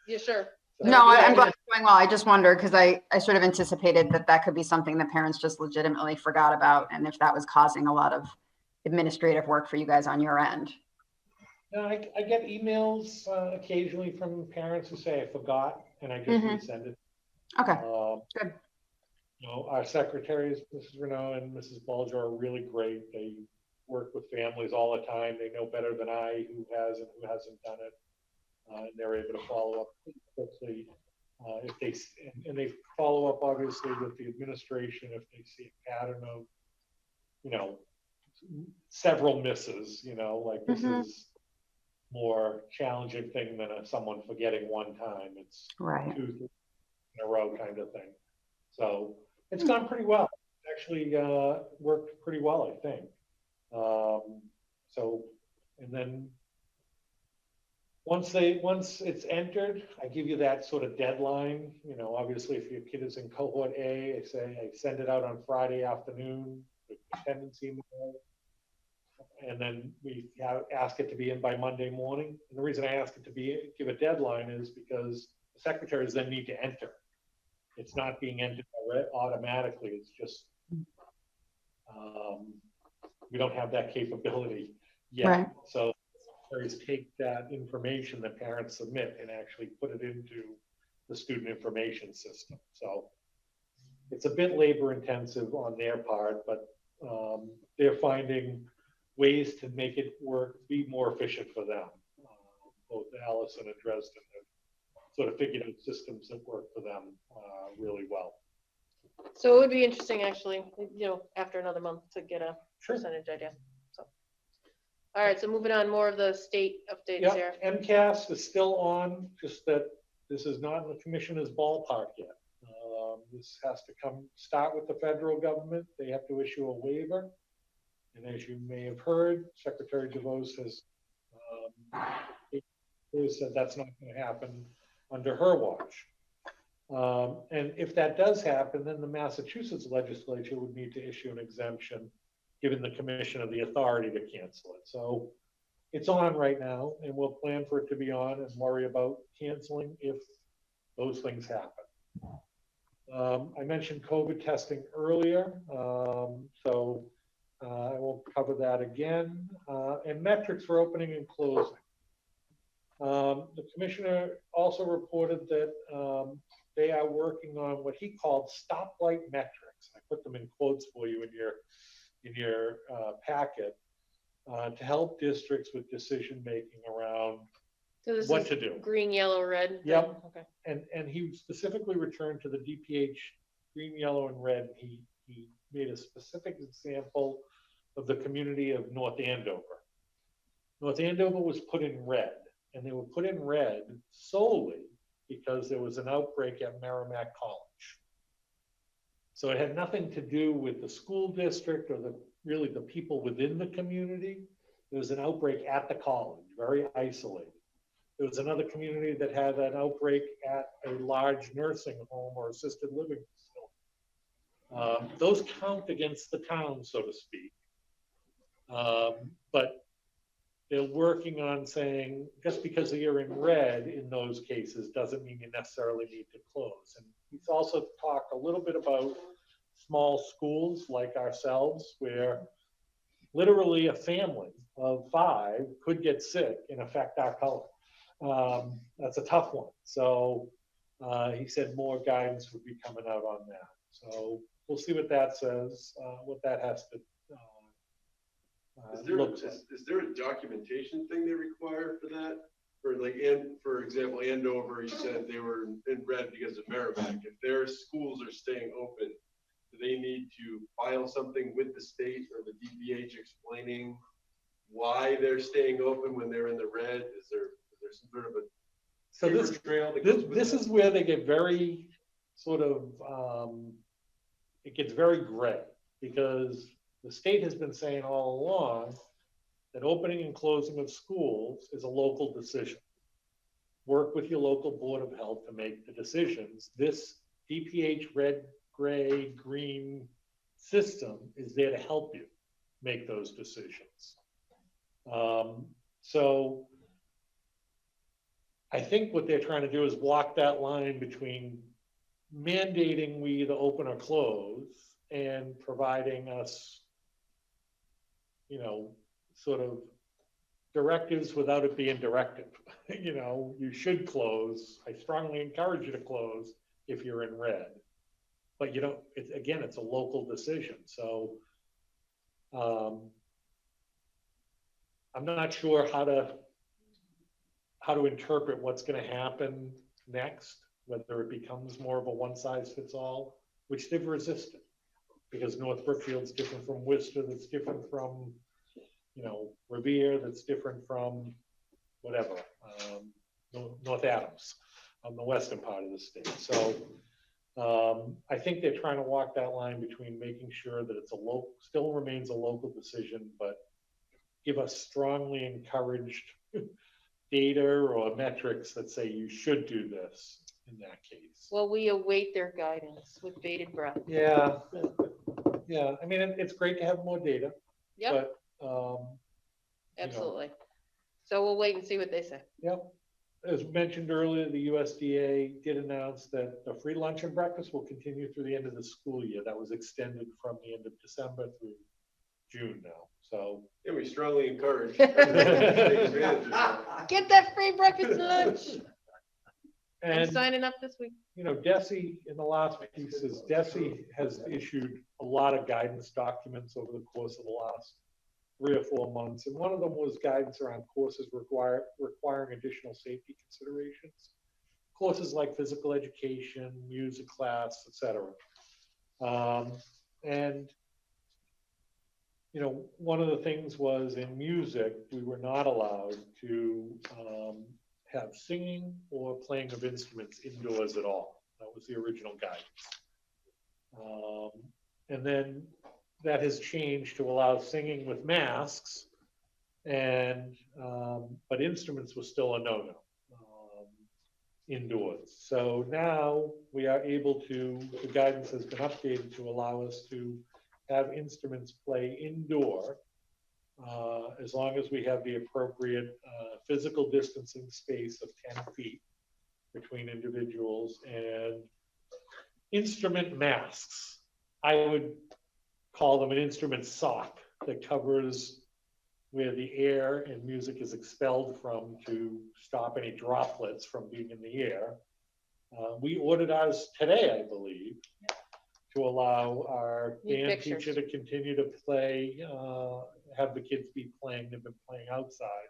Yeah, sure. No, I'm glad it's going well. I just wondered because I sort of anticipated that could be something that parents just legitimately forgot about, and if that was causing a lot of administrative work for you guys on your end. No, I get emails occasionally from parents who say I forgot, and I just resend it. Okay. Good. Our secretaries, Mrs. Renaud and Mrs. Bulger, are really great. They work with families all the time. They know better than I who has and who hasn't done it. And they're able to follow up quickly if they follow up obviously with the administration if they see a pattern of several misses, like this is more challenging thing than someone forgetting one time. It's right. 2 in a row kind of thing. So it's gone pretty well. It actually worked pretty well, I think. And then once it's entered, I give you that sort of deadline. Obviously, if your kid is in cohort A, I send it out on Friday afternoon, the attendance email, and then we ask it to be in by Monday morning. And the reason I ask it to give a deadline is because the secretaries then need to enter. It's not being entered automatically. It's just we don't have that capability yet. Right. So secretaries take that information that parents submit and actually put it into the student information system. So it's a bit labor intensive on their part, but they're finding ways to make it be more efficient for them. Both Allison and Dresden have sort of figured out systems that work for them really well. So it would be interesting, actually, after another month to get a percentage idea. So, all right. So moving on, more of the state updates here. MCAS is still on, just that this is not in the commissioner's ballpark yet. This has to start with the federal government. They have to issue a waiver. And as you may have heard, Secretary DeVos has said that's not going to happen under her watch. And if that does happen, then the Massachusetts legislature would need to issue an exemption, giving the commissioner the authority to cancel it. So it's on right now, and we'll plan for it to be on and worry about canceling if those things happen. I mentioned COVID testing earlier, so I won't cover that again. And metrics for opening and closing. The commissioner also reported that they are working on what he called stoplight metrics. I put them in quotes for you in your packet to help districts with decision making around So this what is to do. green, yellow, red. thing? Yep. Okay. And he specifically returned to the DPH green, yellow, and red. He made a specific example of the community of North Andover. North Andover was put in red, and they were put in red solely because there was an outbreak at Merrimack College. So it had nothing to do with the school district or really the people within the community. There was an outbreak at the college, very isolated. There was another community that had an outbreak at a large nursing home or assisted living facility. Those count against the town, so to speak. But they're working on saying, just because you're in red in those cases doesn't mean you necessarily need to close. And he's also talked a little bit about small schools like ourselves, where literally a family of 5 could get sick and affect our color. That's a tough one. So he said more guidance would be coming out on that. So we'll see what that says, what that has to Is there, look like. is there a documentation thing they require for that? For example, Andover, you said they were in red because of Merrimack. If their schools are staying open, do they need to file something with the state or the DPH explaining why they're staying open when they're in the red? Is there some sort of a So paper trail that goes with this that? is where they get very sort of, it gets very gray, because the state has been saying all along that opening and closing of schools is a local decision. Work with your local board of health to make the decisions. This DPH red, gray, green system is there to help you make those decisions. So I think what they're trying to do is walk that line between mandating we either open or close and providing us, sort of directives without it being directive. You should close. I strongly encourage you to close if you're in red. But it's a local decision. So I'm not sure how to interpret what's going to happen next, whether it becomes more of a one-size-fits-all, which they've resisted, because North Brookfield's different from Worcester, that's different from, Revere, that's different from whatever, North Adams, on the western part of the state. So I think they're trying to walk that line between making sure that it's still remains a local decision, but give us strongly encouraged data or metrics that say you should do this in that case. Well, we await their guidance with bated breath. Yeah. I mean, it's great to have more data, Yep, but absolutely. So we'll wait and see what they say. Yep. As mentioned earlier, the USDA did announce that the free lunch and breakfast will continue through the end of the school year. That was extended from the end of December through June now. So Yeah, we strongly encourage everyone to take advantage of that. Get that free breakfast and lunch. I'm and signing up this week. DESE, in the last pieces, DESE has issued a lot of guidance documents over the course of the last 3 or 4 months. And one of them was guidance around courses requiring additional safety considerations. Courses like physical education, music class, etc. And one of the things was in music, we were not allowed to have singing or playing of instruments indoors at all. That was the original guidance. And then that has changed to allow singing with masks, but instruments was still a no-no indoors. So now we are able to, the guidance has been updated to allow us to have instruments play indoor as long as we have the appropriate physical distancing space of 10 feet between individuals and instrument masks. I would call them an instrument sock that covers where the air and music is expelled from to stop any droplets from being in the air. We ordered ours today, I believe, to allow our Need band pictures. teacher to continue to play, have the kids be playing. They've been playing outside.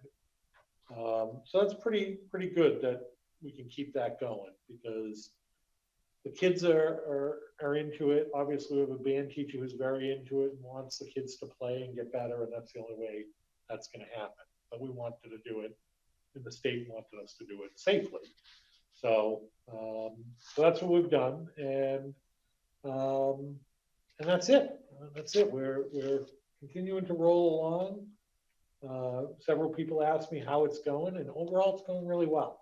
So that's pretty good that we can keep that going because the kids are into it. Obviously, we have a band teacher who's very into it and wants the kids to play and get better, and that's the only way that's going to happen. But we wanted to do it, and the state wanted us to do it safely. So that's what we've done, and that's it. That's it. We're continuing to roll along. Several people asked me how it's going, and overall, it's going really well.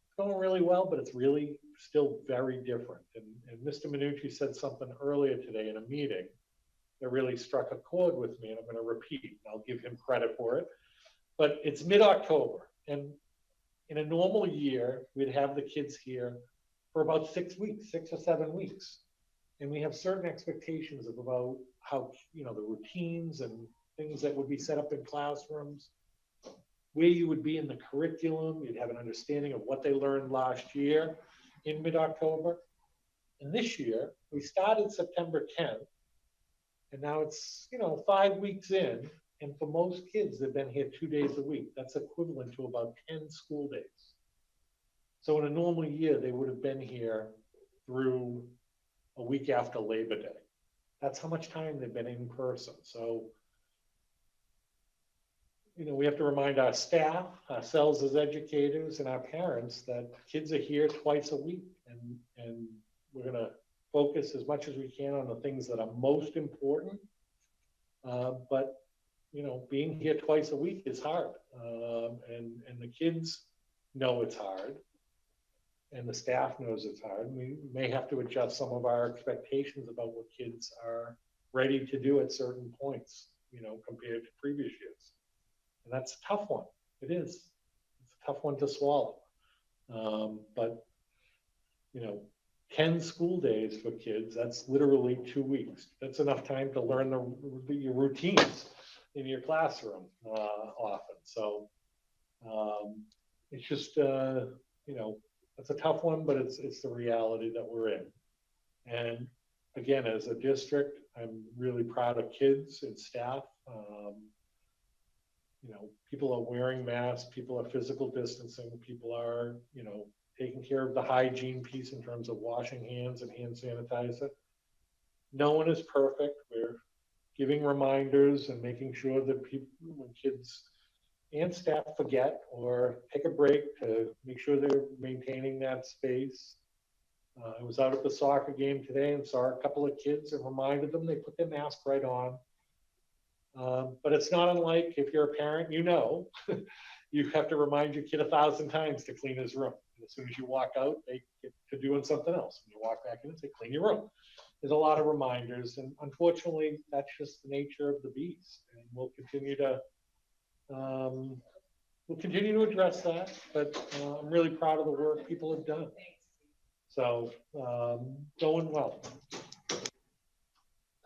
It's going really well, but it's really still very different. And Mr. Minucci said something earlier today in a meeting that really struck a chord with me, and I'm going to repeat, and I'll give him credit for it. But it's mid-October, and in a normal year, we'd have the kids here for about 6 weeks, 6 or 7 weeks. And we have certain expectations of about how, the routines and things that would be set up in classrooms, where you would be in the curriculum, you'd have an understanding of what they learned last year in mid-October. And this year, we started September 10th, and now it's, 5 weeks in, and for most kids, they've been here 2 days a week. That's equivalent to about 10 school days. So in a normal year, they would have been here through a week after Labor Day. That's how much time they've been in person. So, we have to remind our staff, ourselves as educators, and our parents that kids are here twice a week, and we're going to focus as much as we can on the things that are most important. But being here twice a week is hard, and the kids know it's hard, and the staff knows it's hard. We may have to adjust some of our expectations about what kids are ready to do at certain points, compared to previous years. And that's a tough one. It is. It's a tough one to swallow. But 10 school days for kids, that's literally 2 weeks. That's enough time to learn your routines in your classroom often. So it's just, it's a tough one, but it's the reality that we're in. And again, as a district, I'm really proud of kids and staff. People are wearing masks, people are physical distancing, people are, taking care of the hygiene piece in terms of washing hands and hand sanitizer. No one is perfect. We're giving reminders and making sure that people, when kids and staff forget or take a break, to make sure they're maintaining that space. I was out at the soccer game today and saw a couple of kids and reminded them they put their mask right on. But it's not unlike if you're a parent, you have to remind your kid 1,000 times to clean his room. And as soon as you walk out, they get to doing something else. When you walk back in and say, clean your room. There's a lot of reminders, and unfortunately, that's just the nature of the beast. And we'll continue to address that. But I'm really proud of the work people have done. So going well.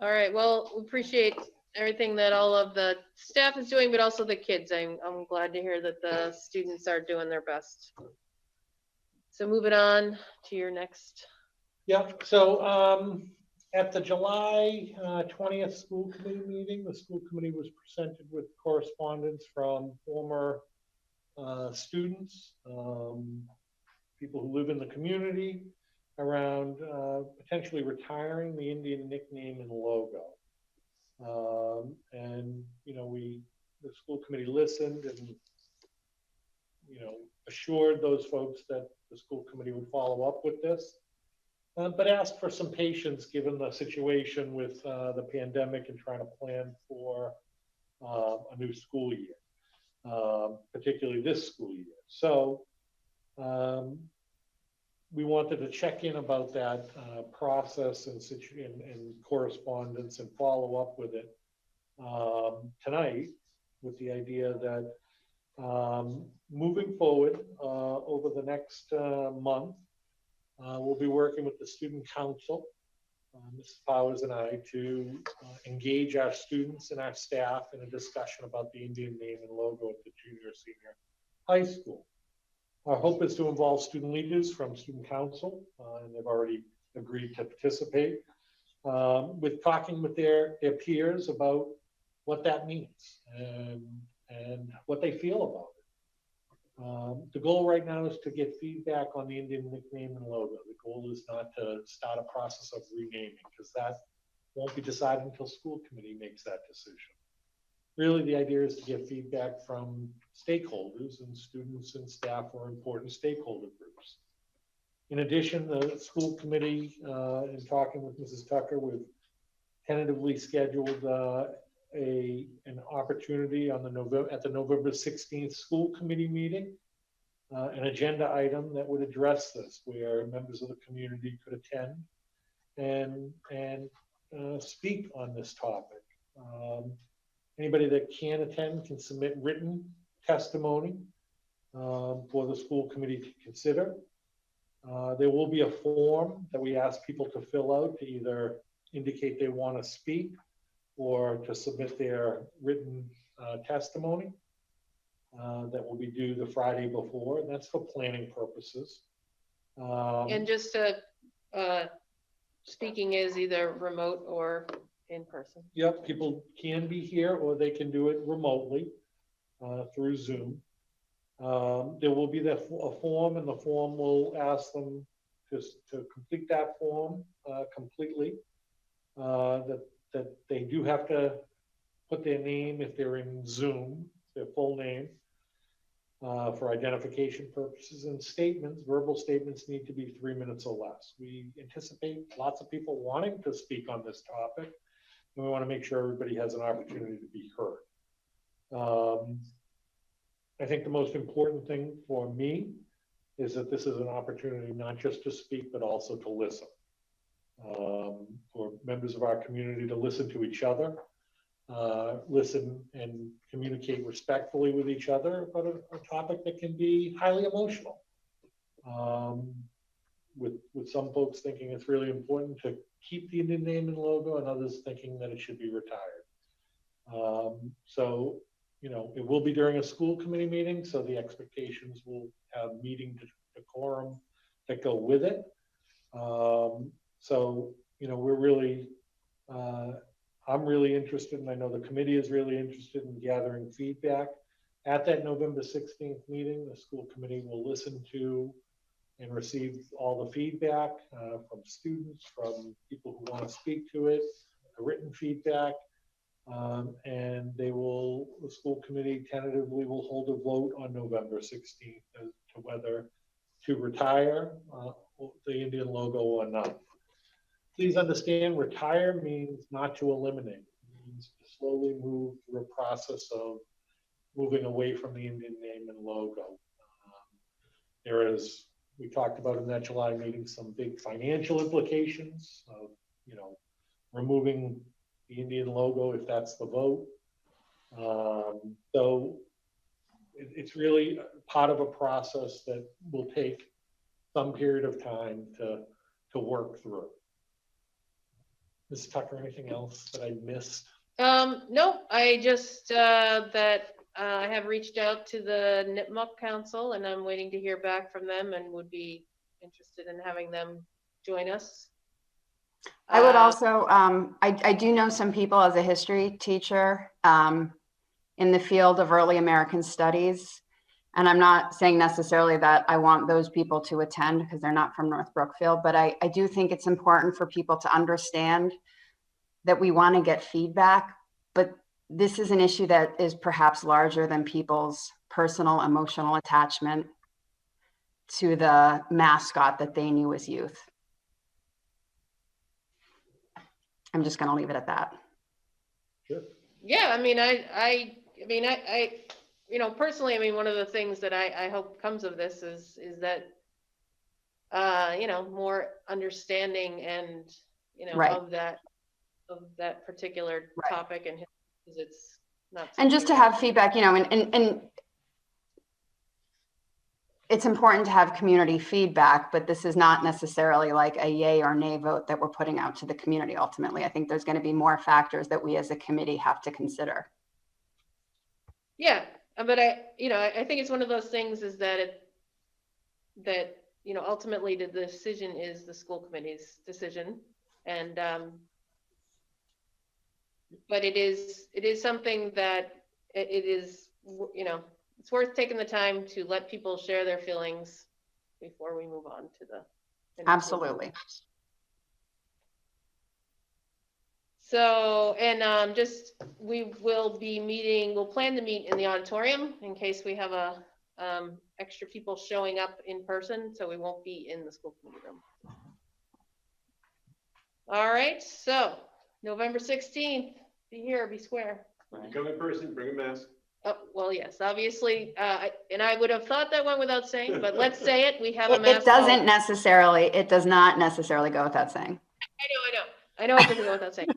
All right, well, we appreciate everything that all of the staff is doing, but also the kids. I'm glad to hear that the students are doing their best. So moving on to your next. Yeah, so at the July 20th school committee meeting, the school committee was presented with correspondence from former students, people who live in the community, around potentially retiring the Indian nickname and logo. And the school committee listened and assured those folks that the school committee would follow up with this, but asked for some patience given the situation with the pandemic and trying to plan for a new school year, particularly this school year. So we wanted to check in about that process and correspondence and follow up with it tonight with the idea that moving forward over the next month, we'll be working with the student council, Mrs. Powers and I, to engage our students and our staff in a discussion about the Indian name and logo at the junior, senior high school. Our hope is to involve student leaders from student council, and they've already agreed to participate, with talking with their peers about what that means and what they feel about it. The goal right now is to get feedback on the Indian nickname and logo. The goal is not to start a process of renaming, because that won't be decided until school committee makes that decision. Really, the idea is to get feedback from stakeholders, and students and staff are important stakeholder groups. In addition, the school committee, in talking with Mrs. Tucker, we've tentatively scheduled an opportunity on at the November 16th school committee meeting, an agenda item that would address this, where members of the community could attend and speak on this topic. Anybody that can attend can submit written testimony for the school committee to consider. There will be a form that we ask people to fill out to either indicate they want to speak or to submit their written testimony. That will be due the Friday before, and that's for planning purposes. And just speaking is either remote or in person. Yep, people can be here or they can do it remotely through Zoom. There will be a form, and the form will ask them to complete that form completely. That they do have to put their name if they're in Zoom, their full name, for identification purposes, and statements, verbal statements need to be 3 minutes or less. We anticipate lots of people wanting to speak on this topic, and we want to make sure everybody has an opportunity to be heard. I think the most important thing for me is that this is an opportunity not just to speak, but also to listen. For members of our community to listen to each other, listen and communicate respectfully with each other about a topic that can be highly emotional. With some folks thinking it's really important to keep the Indian name and logo, and others thinking that it should be retired. So, you know, it will be during a school committee meeting, so the expectations will have meeting decorum that go with it. So, you know, we're really, I'm really interested, and I know the committee is really interested in gathering feedback. At that November 16th meeting, the school committee will listen to and receive all the feedback from students, from people who want to speak to it, the written feedback, and the school committee tentatively will hold a vote on November 16th as to whether to retire the Indian logo or not. Please understand, retire means not to eliminate. It means to slowly move through a process of moving away from the Indian name and logo. There is, we talked about in that July meeting, some big financial implications of, you know, removing the Indian logo if that's the vote. So it's really part of a process that will take some period of time to work through. Ms. Tucker, anything else that I missed? No, I just that I have reached out to the NIPMUC Council, and I'm waiting to hear back from them, and would be interested in having them join us. I would also, I do know some people as a history teacher in the field of early American studies. And I'm not saying necessarily that I want those people to attend because they're not from North Brookfield, but I do think it's important for people to understand that we want to get feedback, but this is an issue that is perhaps larger than people's personal emotional attachment to the mascot that they knew as youth. I'm just going to leave it at that. Sure. Yeah, I mean, I you know, personally, I mean, one of the things that I hope comes of this is that, you know, more understanding and, you know, Right. of that particular Right. topic and because it's not. And just to something have that- feedback, you know, and it's important to have community feedback, but this is not necessarily like a yay or nay vote that we're putting out to the community. Ultimately, I think there's going to be more factors that we as a committee have to consider. Yeah, but I think it's one of those things is that ultimately the decision is the school committee's decision. And, but it is something that it is, it's worth taking the time to let people share their feelings before we move on to the. Absolutely. So, and we'll plan to meet in the auditorium in case we have extra people showing up in person, so we won't be in the school committee room. All right, so November 16th, be here, be square. When you come in person, bring a mask. Oh, well, yes, obviously, and I would have thought that went without saying, but let's say it, we have a mask. It doesn't necessarily, it does not necessarily go without saying. I know it doesn't go without saying.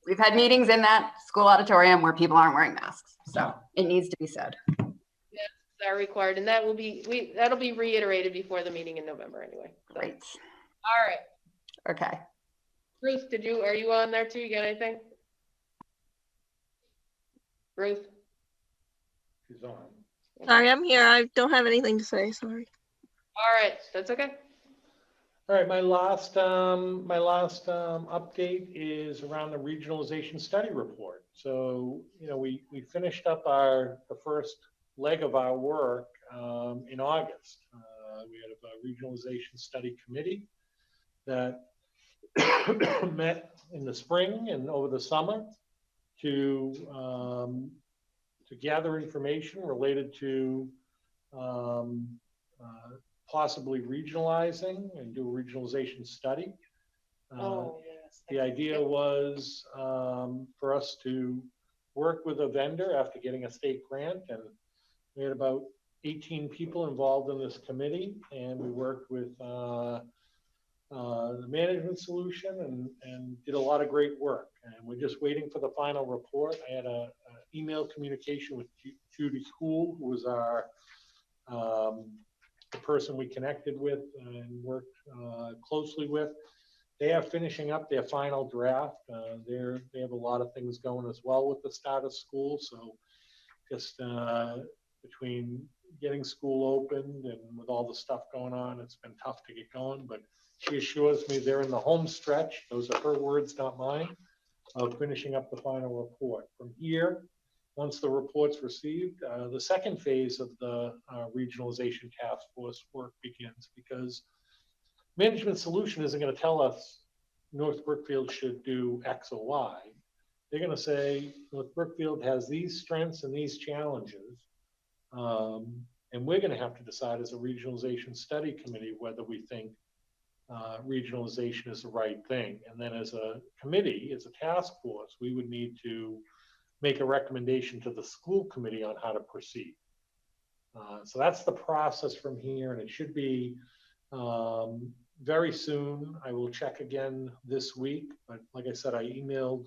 We've had meetings in that school auditorium where people aren't wearing masks, so it needs to be said. Masks are required, and that'll be reiterated before the meeting in November anyway. So. Great. All right. Okay. Ruth, are you on there too? You got anything? Ruth? She's on. Sorry, I'm here. I don't have anything to say. Sorry. All right, that's okay. All right, my last update is around the regionalization study report. So, we finished up the first leg of our work in August. We had a regionalization study committee that met in the spring and over the summer to gather information related to possibly regionalizing and do a regionalization study. Yes. The idea was for us to work with a vendor after getting a state grant, and we had about 18 people involved in this committee, and we worked with the management solution and did a lot of great work. And we're just waiting for the final report. I had an email communication with Judy School, who was the person we connected with and worked closely with. They are finishing up their final draft. They have a lot of things going as well with the start of school. So just between getting school opened and with all the stuff going on, it's been tough to get going. But she assures me they're in the home stretch. Those are her words, not mine, of finishing up the final report. From here, once the report's received, the second phase of the regionalization task force work begins, because management solution isn't going to tell us North Brookfield should do X or Y. They're going to say North Brookfield has these strengths and these challenges, and we're going to have to decide as a regionalization study committee whether we think regionalization is the right thing. And then as a committee, as a task force, we would need to make a recommendation to the school committee on how to proceed. So that's the process from here, and it should be very soon. I will check again this week, but like I said, I emailed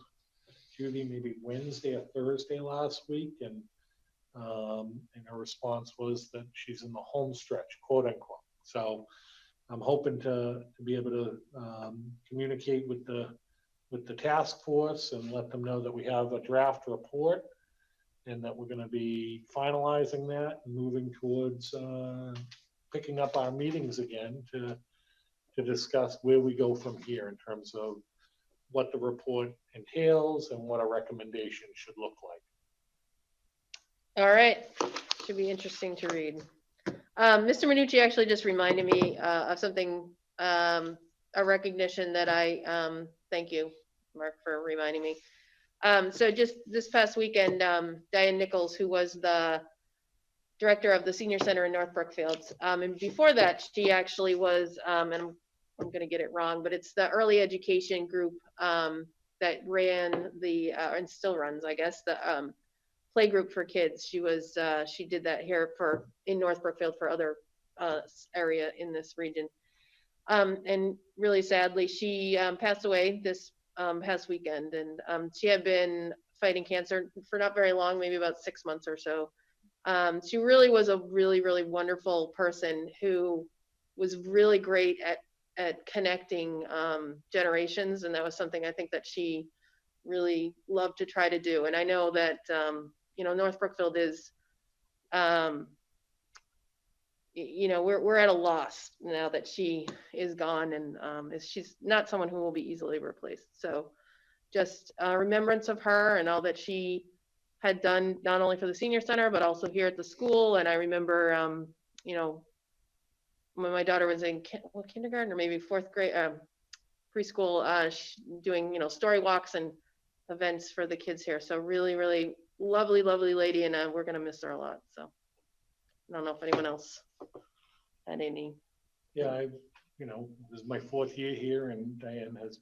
Judy maybe Wednesday or Thursday last week, and her response was that she's in the home stretch, quote unquote. So I'm hoping to be able to communicate with the task force and let them know that we have a draft report and that we're going to be finalizing that and moving towards picking up our meetings again to discuss where we go from here in terms of what the report entails and what a recommendation should look like. All right, should be interesting to read. Mr. Minucci actually just reminded me of something, a recognition that thank you, Mark, for reminding me. So just this past weekend, Diane Nichols, who was the director of the senior center in North Brookfield, and before that, she actually was, and I'm going to get it wrong, but it's the early education group that ran and still runs, I guess, the play group for kids. She did that here in North Brookfield for other area in this region. And really sadly, she passed away this past weekend, and she had been fighting cancer for not very long, maybe about 6 months or so. She really was a really, really wonderful person who was really great at connecting generations, and that was something I think that she really loved to try to do. And I know that North Brookfield is, we're at a loss now that she is gone, and she's not someone who will be easily replaced. So just remembrance of her and all that she had done, not only for the senior center, but also here at the school. And I remember, when my daughter was in kindergarten or maybe fourth grade, preschool, doing, story walks and events for the kids here. So really, really lovely, lovely lady. And we're going to miss her a lot. So I don't know if anyone else had any. Yeah, this is my 4th year here, and Diane had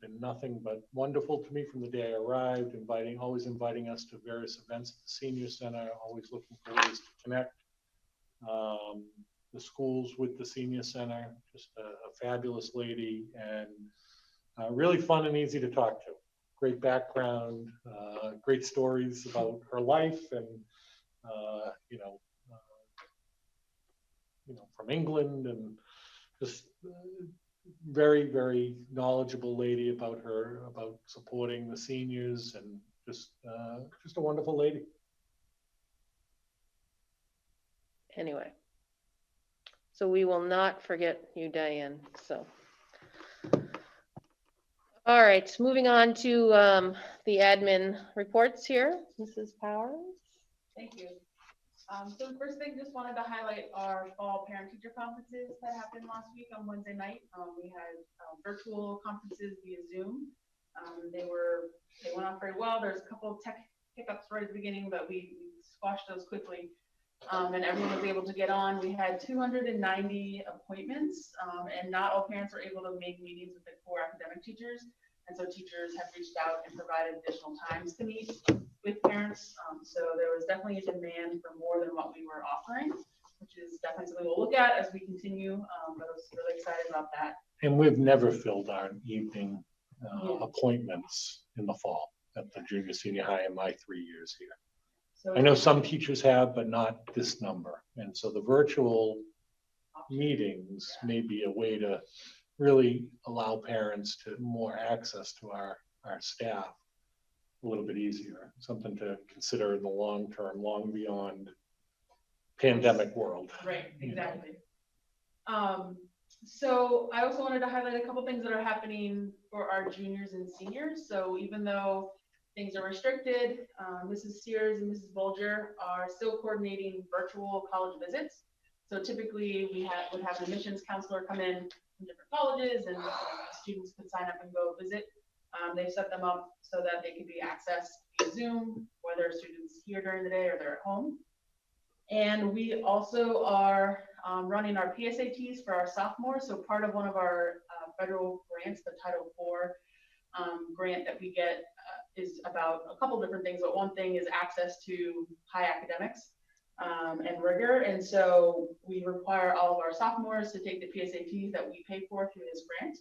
been nothing but wonderful to me from the day I arrived, always inviting us to various events at the senior center, always looking for ways to connect the schools with the senior center. Just a fabulous lady, and really fun and easy to talk to. Great background, great stories about her life, and from England, and just very, very knowledgeable lady about supporting the seniors, and just a wonderful lady. Anyway, so we will not forget you, Diane. So, all right, moving on to the admin reports here. Mrs. Powers. Thank you. So the first thing, just wanted to highlight our fall parent-teacher conferences that happened last week on Wednesday night. We had virtual conferences via Zoom. They went off very well. There's a couple of tech hiccups right at the beginning, but we squashed those quickly. And everyone was able to get on. We had 290 appointments, and not all parents were able to make meetings with the core academic teachers. And so teachers have reached out and provided additional times to meet with parents. So there was definitely a demand for more than what we were offering, which is definitely something we'll look at as we continue. But I was really excited about that. And we've never filled our evening appointments in the fall at the junior senior high in my 3 years here. So I know some teachers have, but not this number. And so the virtual meetings may be a way to really allow parents to more access to our staff a little bit easier. Something to consider in the long term, long beyond pandemic world. Right, exactly. So I also wanted to highlight a couple things that are happening for our juniors and seniors. So even though things are restricted, Mrs. Sears and Mrs. Bulger are still coordinating virtual college visits. So typically we would have an admissions counselor come in from different colleges, and students could sign up and go visit. They've set them up so that they can be accessed via Zoom, whether students here during the day or they're at home. And we also are running our PSATs for our sophomores. So part of one of our federal grants, the Title IV grant that we get, is about a couple different things, but one thing is access to high academics and rigor. And so we require all of our sophomores to take the PSATs that we pay for through this grant.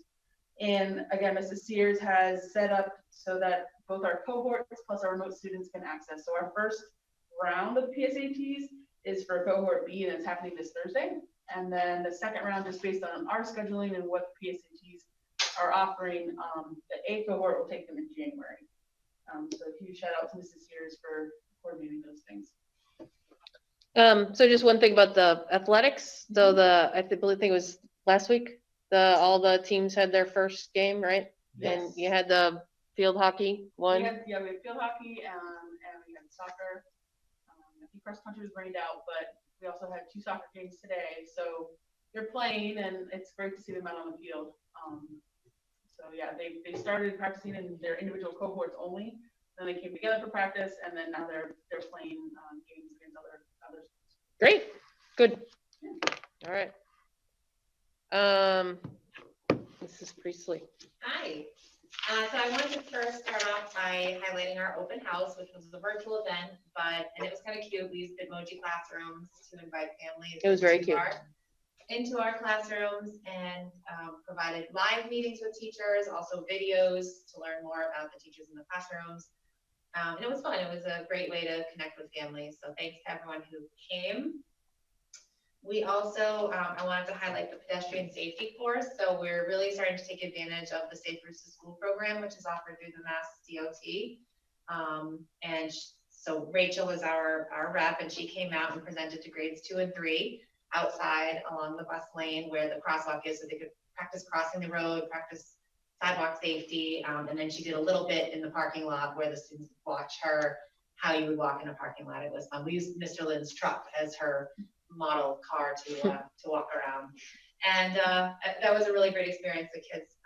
And again, Mrs. Sears has set up so that both our cohorts plus our remote students can access. So our first round of PSATs is for cohort B, and it's happening this Thursday. And then the second round is based on our scheduling and what PSATs are offering. The A cohort will take them in January. So a huge shout out to Mrs. Sears for coordinating those things. So just one thing about the athletics. So I think it was last week, all the teams had their first game, right? Yes. And you had the field hockey one. We had field hockey and we had soccer. I think cross country was rained out, but we also had 2 soccer games today. So they're playing, and it's great to see them out on the field. So yeah, they started practicing in their individual cohorts only. Then they came together for practice, and then now they're playing games against other schools. Great, good. All right. Mrs. Priestley. Hi. So I wanted to first start off by highlighting our open house, which was a virtual event, and it was kind of cute. We used Bitmoji classrooms to invite families. It was very cute. Into our classrooms, and provided live meetings with teachers, also videos to learn more about the teachers in the classrooms. And it was fun. It was a great way to connect with families. So thanks to everyone who came. We also, I wanted to highlight the pedestrian safety course. So we're really starting to take advantage of the Safe Routes to School program, which is offered through the Mass DOT. So Rachel was our rep, and she came out and presented to grades 2 and 3 outside along the bus lane where the crosswalk is, so they could practice crossing the road, practice sidewalk safety. And then she did a little bit in the parking lot where the students would watch her, how you would walk in a parking lot. It was fun. We used Mr. Lynn's truck as her model car to walk around. And that was a really great experience. The kids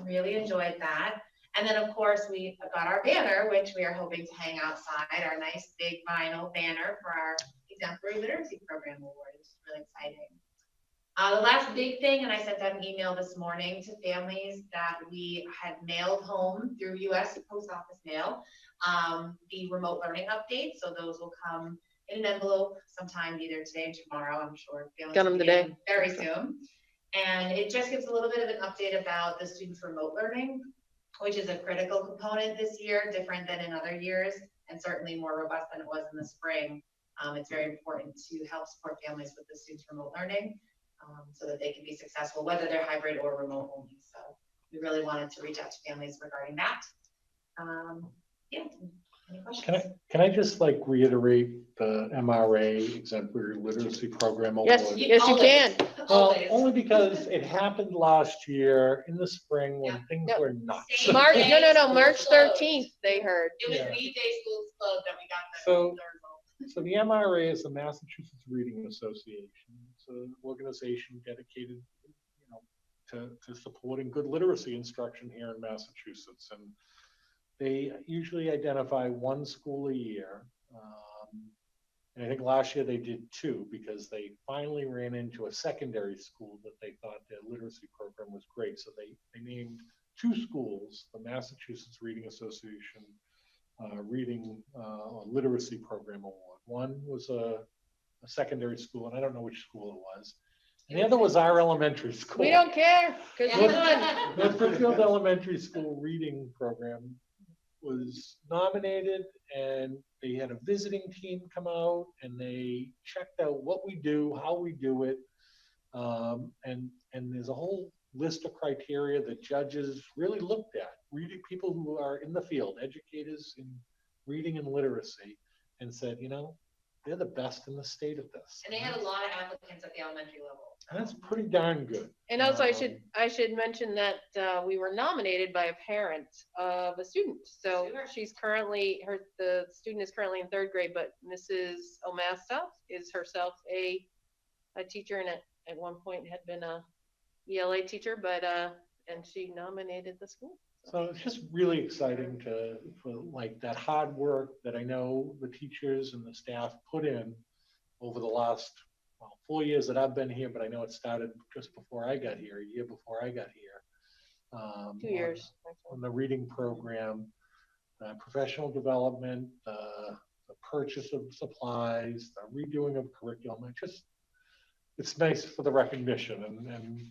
really enjoyed that. And then of course we got our banner, which we are hoping to hang outside, our nice big vinyl banner for our Exemplary Literacy Program Award, which is really exciting. The last big thing, and I sent out an email this morning to families that we had mailed home through US Post Office mail, the remote learning updates. So those will come in an envelope sometime either today or tomorrow. I'm sure families Got 'em will get today. them very soon. And it just gives a little bit of an update about the students' remote learning, which is a critical component this year, different than in other years, and certainly more robust than it was in the spring. It's very important to help support families with the students' remote learning so that they can be successful, whether they're hybrid or remote only. So we really wanted to reach out to families regarding that. Yeah, any questions? Can I just like reiterate the MRA Exemplary Literacy Program Award? Yes, yes, you can. Well, Always. only because it happened last year in the spring when Yeah. things Yep. were nuts. Same March, day no, schools March closed. 13th, they heard. It was Yeah. the day schools closed that we got So- the result. So the MRA is the Massachusetts Reading Association. It's an organization dedicated, to supporting good literacy instruction here in Massachusetts. And they usually identify one school a year. And I think last year they did 2 because they finally ran into a secondary school that they thought their literacy program was great. So they named 2 schools, the Massachusetts Reading Association Reading Literacy Program Award. One was a secondary school, and I don't know which school it was. And the other was our elementary school. We don't care, because we won. North Brookfield Elementary School reading program was nominated, and they had a visiting team come out, and they checked out what we do, how we do it, and there's a whole list of criteria that judges really looked at. Reading, people who are in the field, educators in reading and literacy, and said, they're the best in the state of this. And they had a lot of applicants at the elementary level. And that's pretty darn good. And also, I should mention that we were nominated by a parent of a student. So Sure. she's currently, the student is currently in 3rd grade, but Mrs. Omasta is herself a teacher, and at one point had been a ELA teacher, but and she nominated the school. So it's just really exciting for like that hard work that I know the teachers and the staff put in over the last 4 years that I've been here, but I know it started just before I got here, a year before I got here. 2 years. On the reading program, professional development, the purchase of supplies, the redoing of curriculum. It's nice for the recognition, and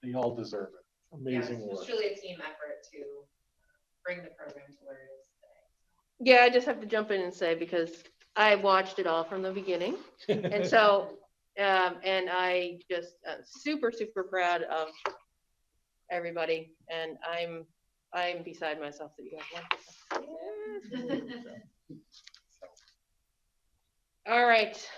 they all deserve it. Amazing Yes, work. it's truly a team effort to bring the program to where it is today. Yeah, I just have to jump in and say, because I watched it all from the beginning. And so, and I just super, super proud of everybody. And I'm beside myself that you guys won. All right.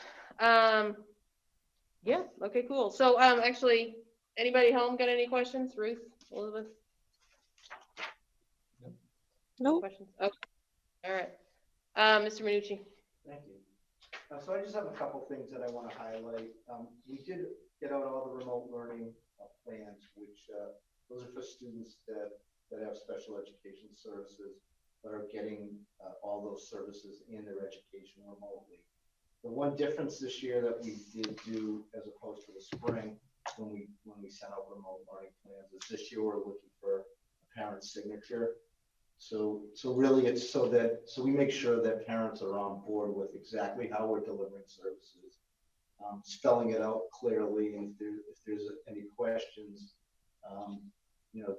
Yeah, okay, cool. So actually, anybody home got any questions? Ruth, Elizabeth? Nope. Questions? Okay. All right. Mr. Minucci. Thank you. So I just have a couple things that I want to highlight. We did get out all the remote learning plans, which those are for students that have special education services that are getting all those services in their education remotely. The one difference this year that we did do, as opposed to the spring, when we sent out remote learning plans, is this year we're looking for a parent's signature. So really it's so we make sure that parents are on board with exactly how we're delivering services, spelling it out clearly, and if there's any questions,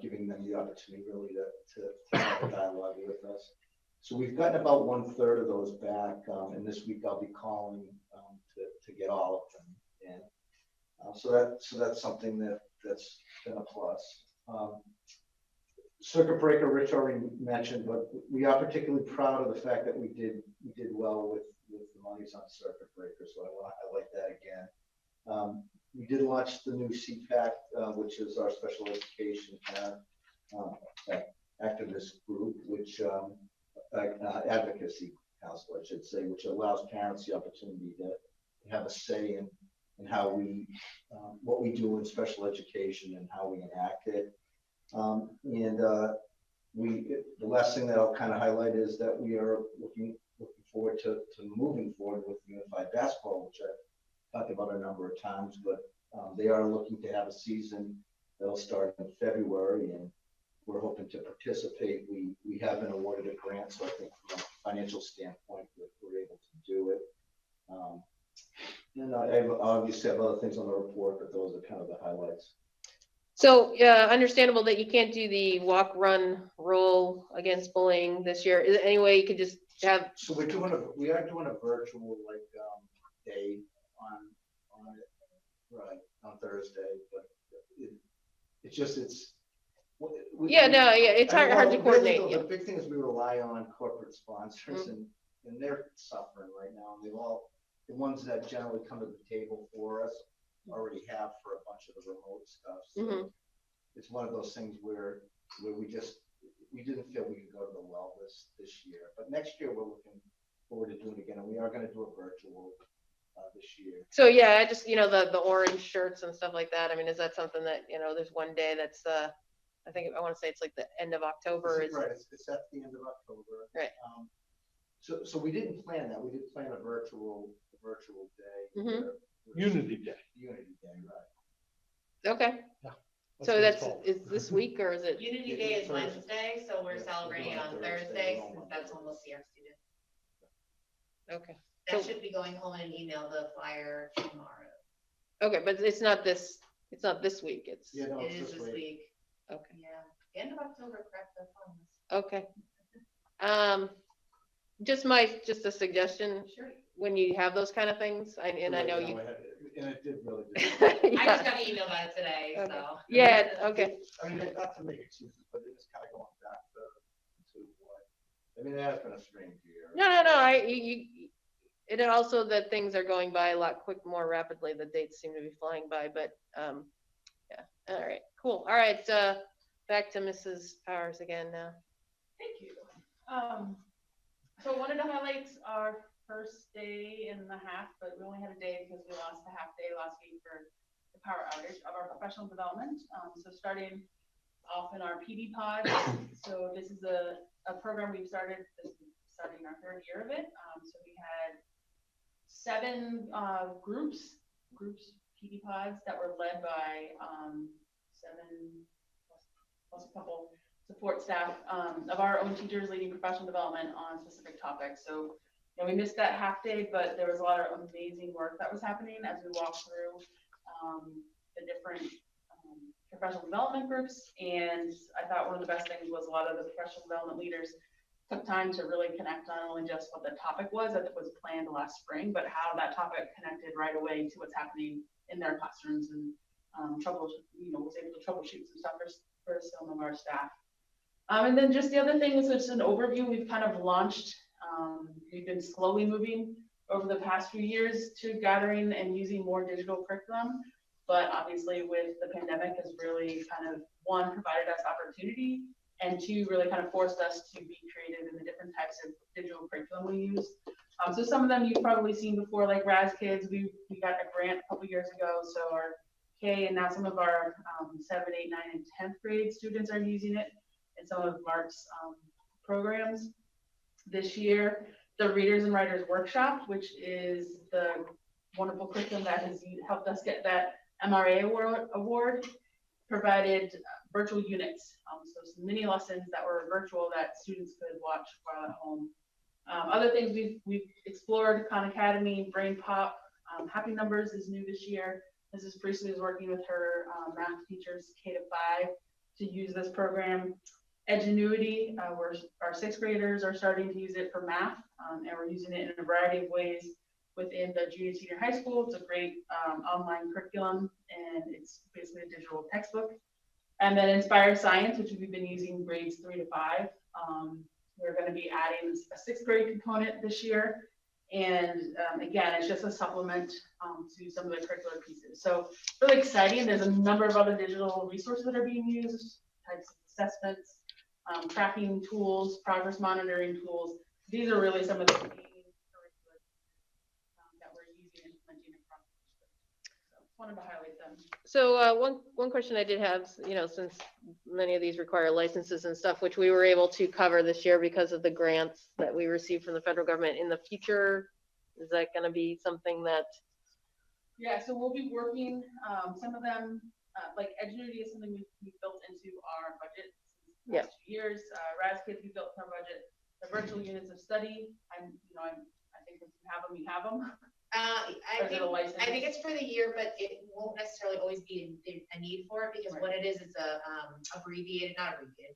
giving them the opportunity really to have a dialogue with us. So we've gotten about 1/3 of those back, and this week I'll be calling to get all of them in. So that's something that's been a plus. Circuit breaker, Rich already mentioned, but we are particularly proud of the fact that we did well with the monies on circuit breaker. So I want to highlight that again. We did launch the new CPAC, which is our special education activist group, which advocacy council, I should say, which allows parents the opportunity to have a say in how what we do in special education and how we enact it. The last thing that I'll kind of highlight is that we are looking forward to moving forward with unified basketball, which I've talked about a number of times, but they are looking to have a season that'll start in February, and we're hoping to participate. We have been awarded a grant, so I think from a financial standpoint, we're able to do it. And I obviously have other things on the report, but those are kind of the highlights. So, understandable that you can't do the walk, run, roll against bullying this year. Is there any way you could just have? So we are doing a virtual day on it, right, on Thursday, but it's hard to coordinate. The big thing is we rely on corporate sponsors, and they're suffering right now. And the ones that generally come to the table for us already have for a bunch of the remote stuff. So it's one of those things where we didn't feel we could go to the well this year. But next year we're looking forward to doing it again, and we are going to do a virtual this year. So yeah, I just the orange shirts and stuff like that. I mean, is that something that there's one day that's I want to say it's like the end of October. Right, it's at the end of October. Right. So we didn't plan that. We did plan a virtual day. Unity Day. Unity Day, right. Okay. Yeah. So is this week, or is it? Unity Day is Wednesday, so we're celebrating it on Thursday, since that's when we'll see our students. Okay. That should be going home in an email, the flyer tomorrow. Okay, but it's not this week. It is this week. Okay. Yeah. End of October, correct the funds. Okay. Just a suggestion. Sure. When you have those kind of things, I know you. And it did really. Yeah. I just got an email about it today, Okay. so. Yeah. Okay. I mean, not to make excuses, but it is kind of going back to what. I mean, it has been a strange year. No. And also that things are going by a lot more rapidly. The dates seem to be flying by, but yeah. All right. Cool. All right. Back to Mrs. Powers again now. Thank you. So I wanted to highlight our first day and a half, but we only had a day because we lost a half day last week for the power outage of our professional development. So starting off in our PD pod. So this is a program we've started. This is starting our 3rd year of it. So we had 7 groups PD pods that were led by 7 plus a couple support staff of our own teachers leading professional development on specific topics. So we missed that half day, but there was a lot of amazing work that was happening as we walked through the different professional development groups. And I thought one of the best things was a lot of the professional development leaders took time to really connect not only just what the topic was that was planned last spring, but how that topic connected right away to what's happening in their classrooms, and was able to troubleshoot some stuff for some of our staff. And then just the other thing is just an overview. We've kind of launched, we've been slowly moving over the past few years to gathering and using more digital curriculum, but obviously with the pandemic has really kind of, 1, provided us opportunity, and 2, really kind of forced us to be creative in the different types of digital curriculum we use. So some of them you've probably seen before, like Raz Kids. We got a grant a couple years ago, so our K and now some of our 7, 8, 9, and 10th grade students are using it in some of Mark's programs. This year, the Readers and Writers Workshop, which is the wonderful curriculum that has helped us get that MRA award, provided virtual units. So some mini lessons that were virtual that students could watch while at home. Other things we've explored, Khan Academy, Brain Pop, Happy Numbers is new this year. Mrs. Priestley is working with her math teachers K to 5 to use this program. Edgenuity, where our sixth graders are starting to use it for math, and we're using it in a variety of ways within the junior senior high school. It's a great online curriculum, and it's basically a digital textbook. And then Inspire Science, which we've been using grades 3 to 5. We're going to be adding a sixth grade component this year. And again, it's just a supplement to some of the curricular pieces. So really exciting. There's a number of other digital resources that are being used, types of assessments, tracking tools, progress monitoring tools. These are really some of the main curricular that we're using and implementing across the district. So wanted to highlight them. So one question I did have, since many of these require licenses and stuff, which we were able to cover this year because of the grants that we received from the federal government. In the future, is that going to be something that? Yeah, so we'll be working, some of them, like Edgenuity is something we built into our budget since the last 2 years. RAS Kids we built in our budget. The virtual units of study, I think if you have them, you have them. I think it's for the year, but it won't necessarily always be a need for it, because what it is a not abbreviated,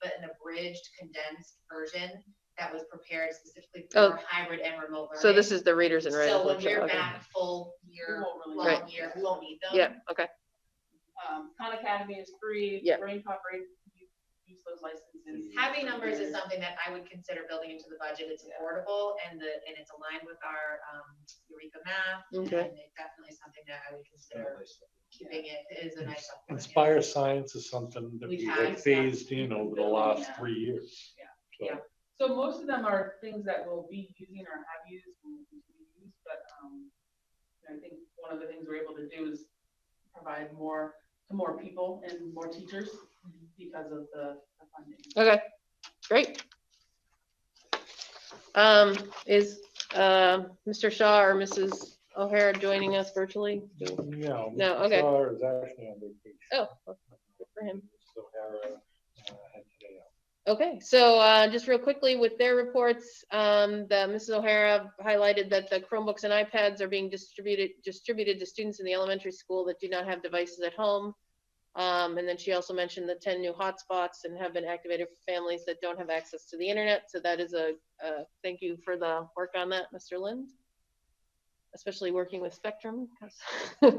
but an abridged, condensed version that was prepared specifically for hybrid and remote learning. So this is the readers and writers. So when we're back full year, long year, we won't need them. Yeah, okay. Khan Academy is free. Yeah. Brain Pop use those licenses. Having numbers is something that I would consider building into the budget. It's affordable and it's aligned with our Eureka math. Okay. And it's definitely something that I would consider keeping it. It is a nice supplement. Inspire Science is something that we have phased in over the last 3 years. Yeah. So most of them are things that we'll be using or have used and will continue to use, but I think one of the things we're able to do is provide more to more people and more teachers because of the funding. Okay, great. Is Mr. Shaw or Mrs. O'Hara joining us virtually? No. No, okay. Shaw is actually on vacation. Oh, good for him. Mrs. O'Hara had today off. Okay, so just real quickly with their reports, Mrs. O'Hara highlighted that the Chromebooks and iPads are being distributed to students in the elementary school that do not have devices at home. And then she also mentioned the 10 new hotspots and have been activated for families that don't have access to the internet. So that is a thank you for the work on that, Mr. Lind, especially working with Spectrum. We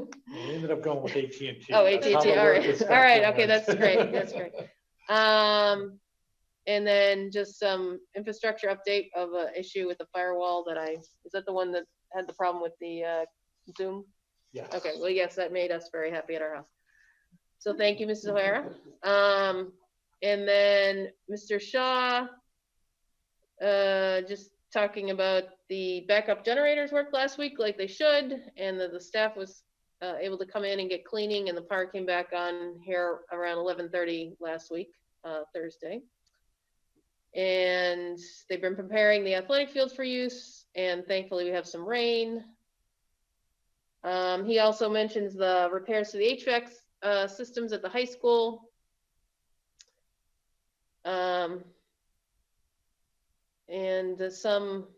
ended up going with AT&T. Oh, AT&T, all right. All right, okay, that's great, that's great. And then just some infrastructure update of an issue with the firewall is that the one that had the problem with the Zoom? Yes. Okay, well, yes, that made us very happy at our house. So thank you, Mrs. O'Hara. And then Mr. Shaw, just talking about the backup generators worked last week like they should, and that the staff was able to come in and get cleaning, and the power came back on here around 11:30 last week, Thursday. And they've been preparing the athletic fields for use, and thankfully we have some rain. He also mentions the repairs to the HVAC systems at the high school. And some,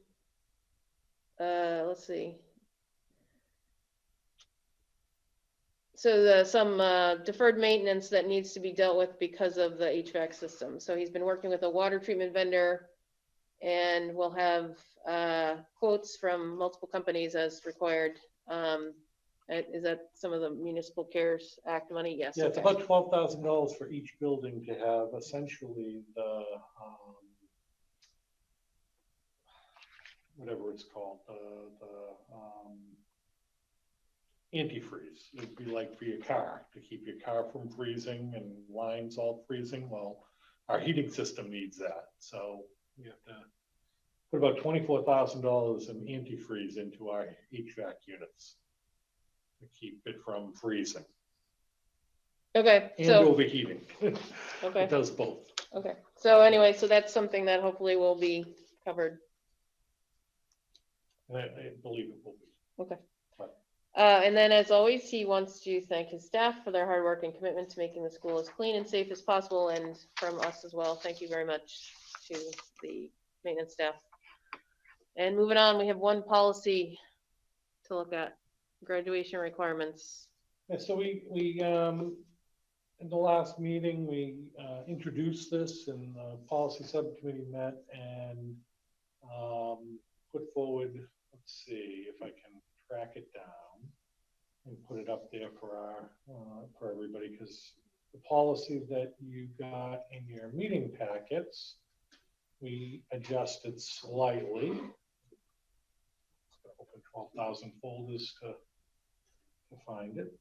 let's see. So some deferred maintenance that needs to be dealt with because of the HVAC system. So he's been working with a water treatment vendor, and we'll have quotes from multiple companies as required. Is that some of the Municipal CARES Act money? Yes. Yeah, it's about $12,000 for each building to have essentially the whatever it's called, the antifreeze. It'd be like for your car, to keep your car from freezing and lines all freezing. Well, our heating system needs that. So we have to put about $24,000 in antifreeze into our HVAC units to keep it from freezing. Okay. And so overheating. Okay. It does both. Okay. So anyway, so that's something that hopefully will be covered. And I believe it will be. Okay. And then, as always, he wants to thank his staff for their hard work and commitment to making the school as clean and safe as possible, and from us as well. Thank you very much to the maintenance staff. And moving on, we have one policy to look at: graduation requirements. Yeah, so we in the last meeting, we introduced this and the policy subcommittee met and put forward, let's see if I can track it down and put it up there for everybody, because the policy that you got in your meeting packets, we adjusted slightly. Open 12,000 folders to find it.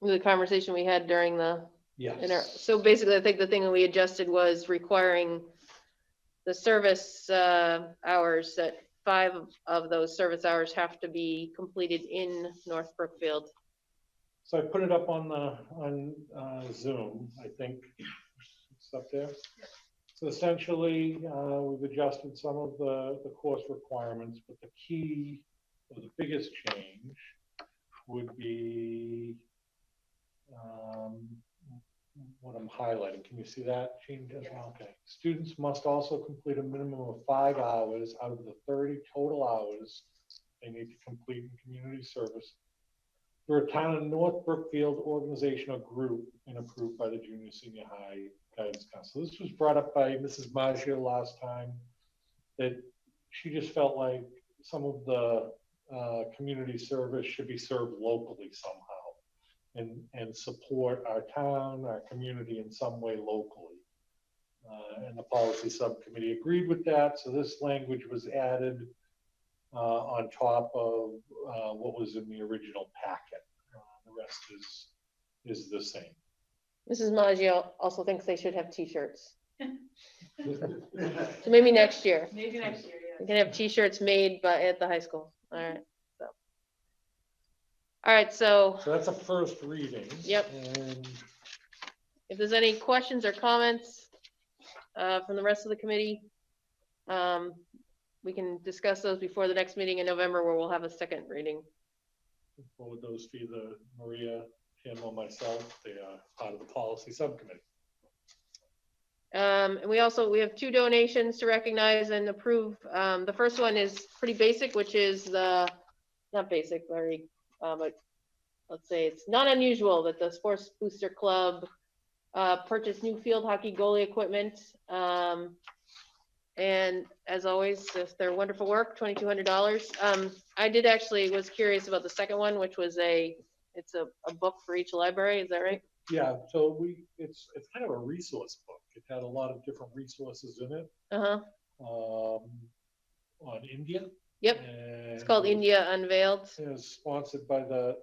The conversation we had during the, Yes. so basically, I think the thing that we adjusted was requiring the service hours, that 5 of those service hours have to be completed in North Brookfield. So I put it up on Zoom, I think it's up there. So essentially, we've adjusted some of the course requirements, but the key, or the biggest change would be what I'm highlighting. Can you see that change as well? Okay. Students must also complete a minimum of 5 hours out of the 30 total hours they need to complete in community service through a town and North Brookfield organization or group and approved by the junior senior high guidance council. This was brought up by Mrs. Maggio last time, that she just felt like some of the community service should be served locally somehow and support our town, our community in some way locally. And the policy subcommittee agreed with that. So this language was added on top of what was in the original packet. The rest is the same. Mrs. Maggio also thinks they should have t-shirts. So maybe next year. Maybe next year, We yeah. can have t-shirts made at the high school. All right. All right, so So that's a first reading. Yep. And if there's any questions or comments from the rest of the committee, we can discuss those before the next meeting in November, where we'll have a second reading. forward those to either Maria, Tim, or myself. They are part of the policy subcommittee. And we have 2 donations to recognize and approve. The first one is pretty basic, which is not basic, very, but let's say it's not unusual that the Sports Booster Club purchased new field hockey goalie equipment. And as always, their wonderful work, $2,200. I was curious about the second one, which was it's a book for each library. Is that right? Yeah, so it's kind of a resource book. It had a lot of different resources in it. On India. Yep. It's called India Unveiled. It was sponsored by the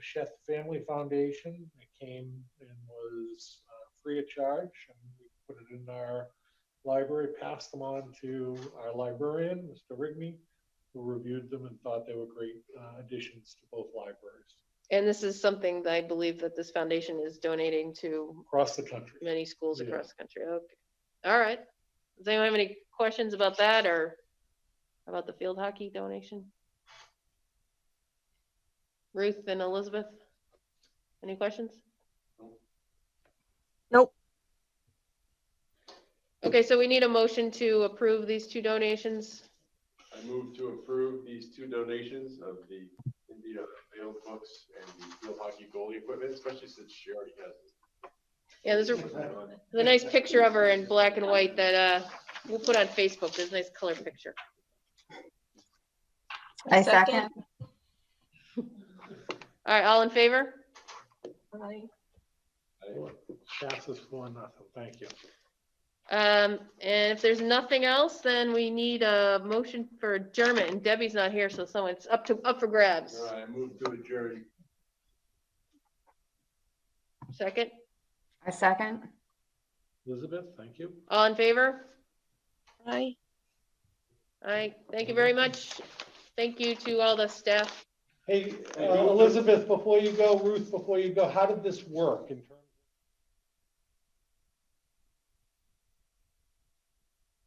Sheth Family Foundation. It came and was free of charge, and we put it in our library, passed them on to our librarian, Mr. Rigney, who reviewed them and thought they were great additions to both libraries. And this is something that I believe that this foundation is donating to across the country. Many schools across the country. Okay. All right. Does anyone have any questions about that or about the field hockey donation? Ruth and Elizabeth, any questions? Nope. Okay, so we need a motion to approve these 2 donations. I move to approve these 2 donations of the India Unveiled books and the field hockey goalie equipment, especially since she already has it. Yeah, there's a nice picture of her in black and white that we'll put on Facebook. There's a nice color picture. I second. All right, all in favor? Aye. Passes 4-0. Thank you. And if there's nothing else, then we need a motion for adjournment. And Debbie's not here, so someone's up for grabs. All right, I move to adjourn. Second. I second. Elizabeth, thank you. All in favor? Aye. All right, thank you very much. Thank you to all the staff. Hey, Elizabeth, before you go, Ruth, before you go, how did this work in terms